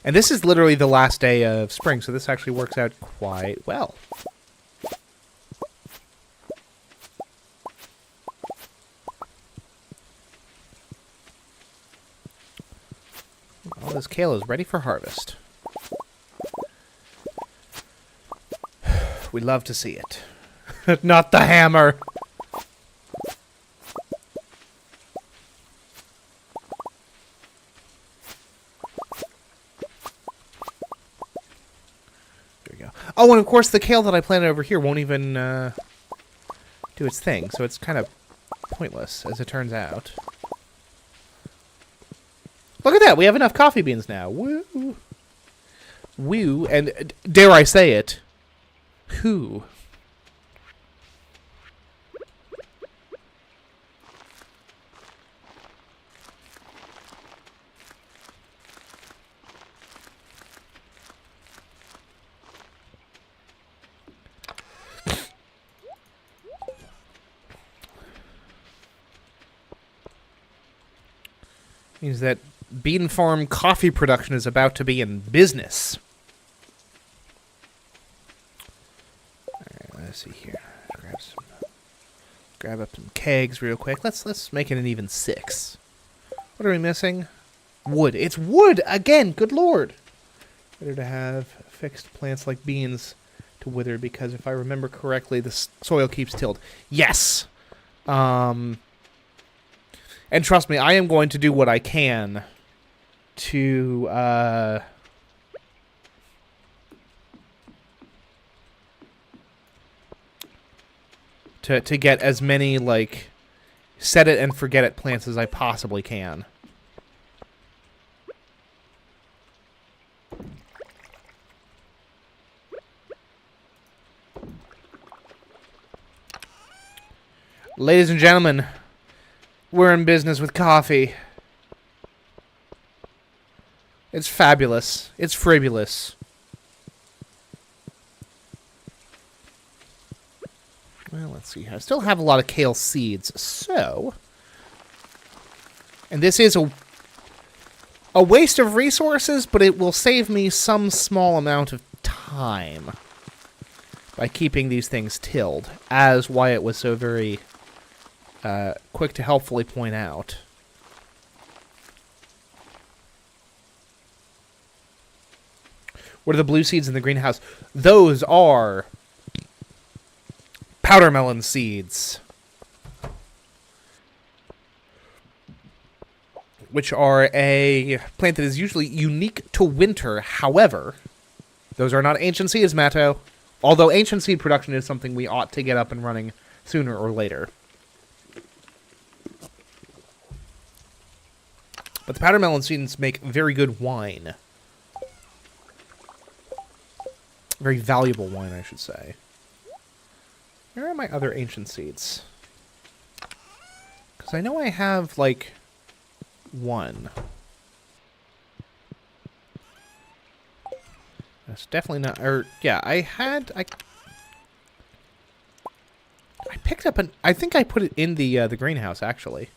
And this is literally the last day of spring, so this actually works out quite well. All this kale is ready for harvest. We love to see it. Not the hammer! There we go. Oh, and of course the kale that I planted over here won't even do its thing, so it's kind of pointless, as it turns out. Look at that! We have enough coffee beans now. Woo! Woo, and dare I say it, who? Means that bean farm coffee production is about to be in business. Alright, let's see here. Grab up some kegs real quick. Let's make it an even 6. What are we missing? Wood. It's wood again. Good lord. Better to have fixed plants like beans to wither, because if I remember correctly, the soil keeps tilled. Yes. And trust me, I am going to do what I can to to get as many, like, set it and forget it plants as I possibly can. Ladies and gentlemen, we're in business with coffee. It's fabulous. It's fribulous. Well, let's see. I still have a lot of kale seeds, so... And this is a waste of resources, but it will save me some small amount of time by keeping these things tilled, as Wyatt was so very quick to helpfully point out. What are the blue seeds in the greenhouse? Those are powder melon seeds, which are a plant that is usually unique to winter. However, those are not ancient seeds, Matto. Although ancient seed production is something we ought to get up and running sooner or later. But the powder melon seeds make very good wine. Very valuable wine, I should say. Where are my other ancient seeds? Because I know I have, like, one. That's definitely not... Or, yeah, I picked up an... I think I put it in the greenhouse, actually.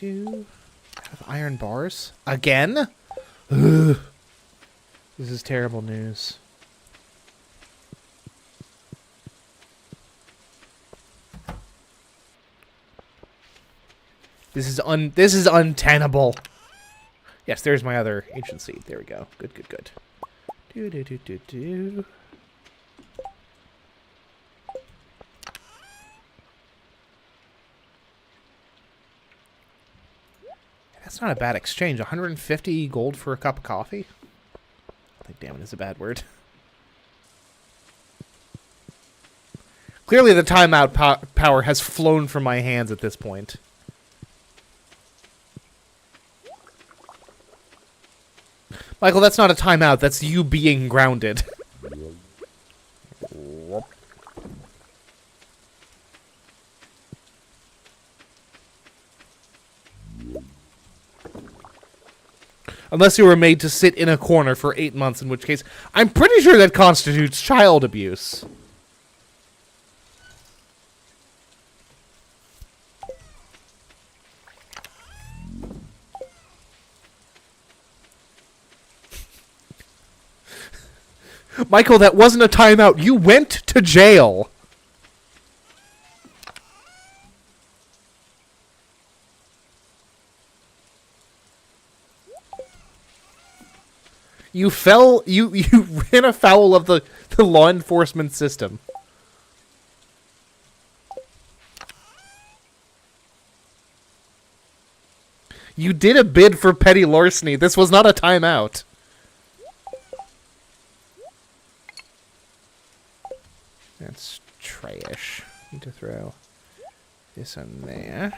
Have iron bars? Again? Ugh. This is terrible news. This is untenable. Yes, there's my other ancient seed. There we go. Good, good, good. Do. That's not a bad exchange. 150 gold for a cup of coffee? I think damn it is a bad word. Clearly the timeout power has flown from my hands at this point. Michael, that's not a timeout. That's you being grounded. Unless you were made to sit in a corner for 8 months, in which case, I'm pretty sure that constitutes child abuse. Michael, that wasn't a timeout. You went to jail. You fell, you ran afoul of the law enforcement system. You did a bid for petty larceny. This was not a timeout. That's trash. Need to throw this on there.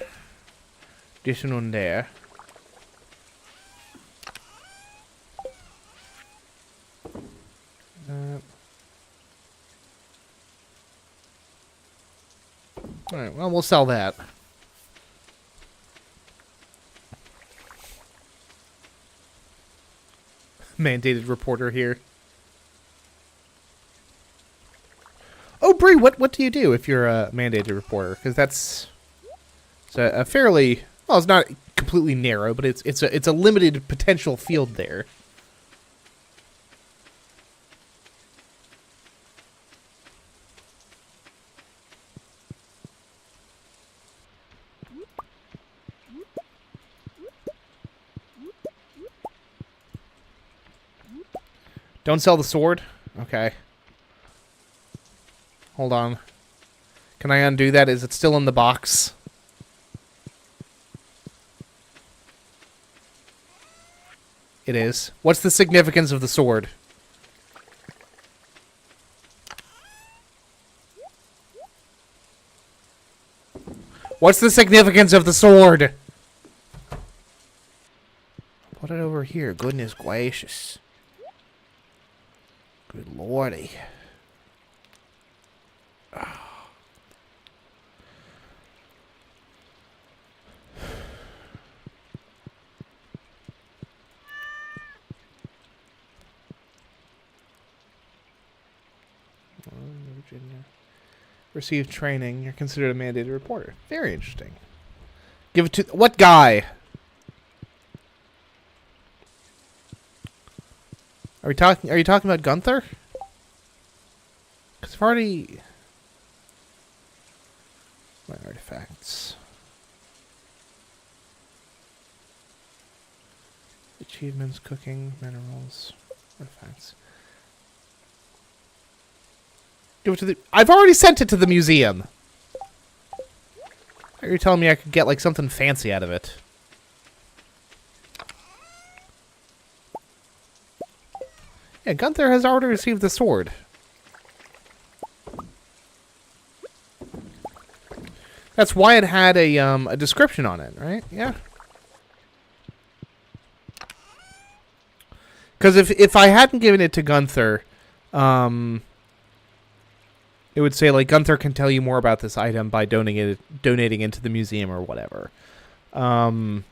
This one on there. Alright, well, we'll sell that. Mandated reporter here. Oh, Bree, what do you do if you're a mandated reporter? Because that's a fairly, well, it's not completely narrow, but it's a limited potential field there. Don't sell the sword? Okay. Hold on. Can I undo that? Is it still in the box? It is. What's the significance of the sword? What's the significance of the sword? Put it over here. Goodness gracious. Good lordy. Virginia. Receive training. You're considered a mandated reporter. Very interesting. Give it to what guy? Are you talking about Gunther? Because I've already my artifacts. Achievements, cooking, minerals, artifacts. Give it to the. I've already sent it to the museum. Are you telling me I could get like something fancy out of it? Yeah, Gunther has already received the sword. That's why it had a description on it, right? Yeah. Because if I hadn't given it to Gunther, it would say like Gunther can tell you more about this item by donating it to the museum or whatever. But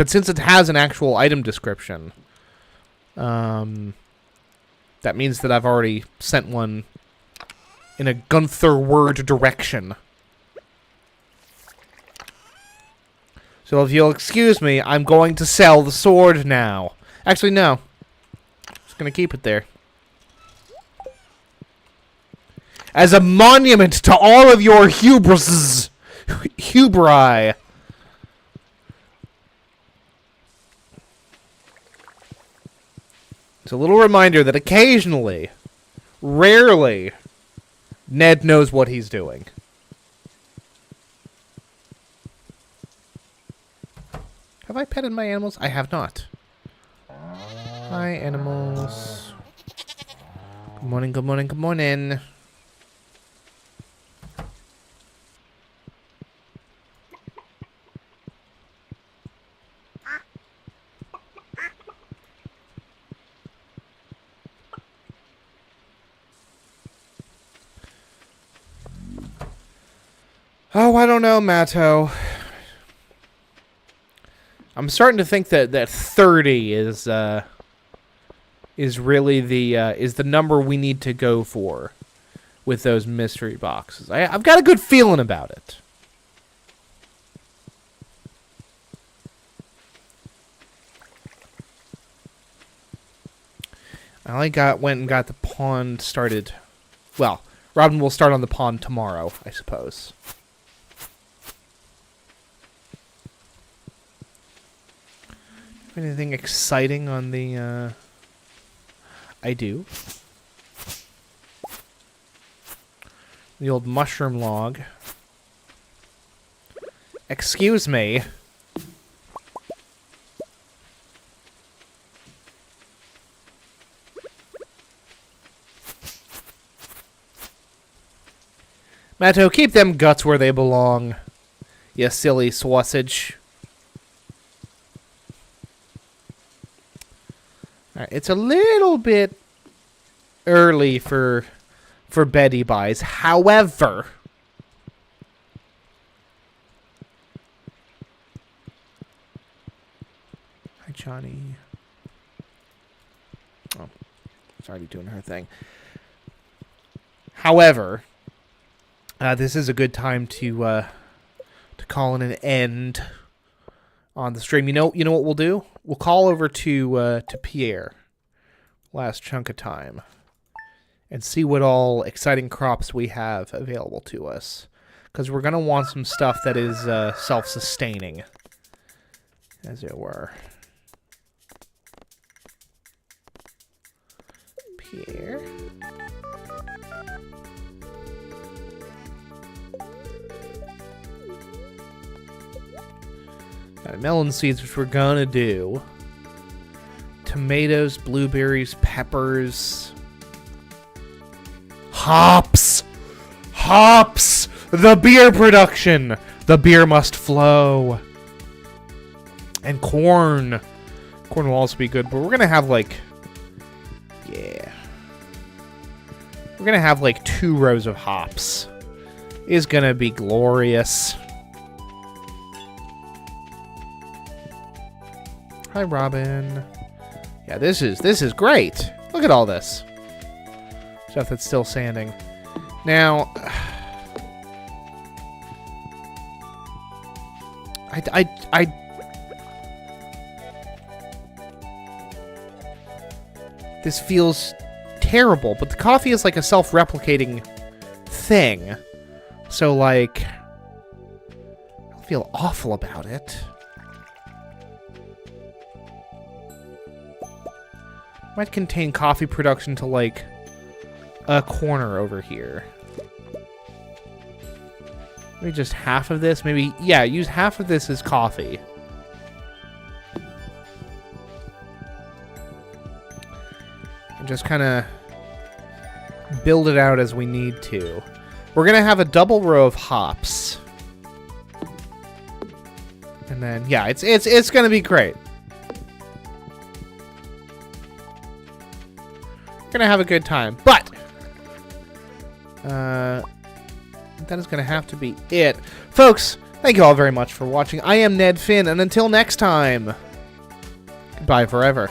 since it has an actual item description, that means that I've already sent one in a Gunther word direction. So if you'll excuse me, I'm going to sell the sword now. Actually, no. Just gonna keep it there. As a monument to all of your hubrises, Hubri. It's a little reminder that occasionally, rarely, Ned knows what he's doing. Have I petted my animals? I have not. Hi, animals. Good morning, good morning, good morning. Oh, I don't know, Matto. I'm starting to think that 30 is really the number we need to go for with those mystery boxes. I've got a good feeling about it. Went and got the pond started. Well, Robin will start on the pond tomorrow, I suppose. Anything exciting on the, I do. The old mushroom log. Excuse me. Matto, keep them guts where they belong. You silly sausage. Alright, it's a little bit early for Betty buys. However, hi Johnny. Oh, it's already doing her thing. However, this is a good time to call an end on the stream. You know what we'll do? We'll call over to Pierre, last chunk of time, and see what all exciting crops we have available to us. Because we're going to want some stuff that is self-sustaining, as it were. Pierre. Melon seeds, which we're gonna do. Tomatoes, blueberries, peppers. Hops! Hops! The beer production! The beer must flow. And corn. Corn will also be good, but we're gonna have like... Yeah. We're gonna have like 2 rows of hops. Is gonna be glorious. Hi, Robin. Yeah, this is great. Look at all this stuff that's still sanding. Now, this feels terrible, but the coffee is like a self-replicating thing. So, like, I feel awful about it. Might contain coffee production to, like, a corner over here. Maybe just half of this? Maybe, yeah, use half of this as coffee. And just kind of build it out as we need to. We're going to have a double row of hops. And then, yeah, it's going to be great. Gonna have a good time, but that is gonna have to be it, folks. Thank you all very much for watching. I am Ned Finn, and until next time, goodbye forever.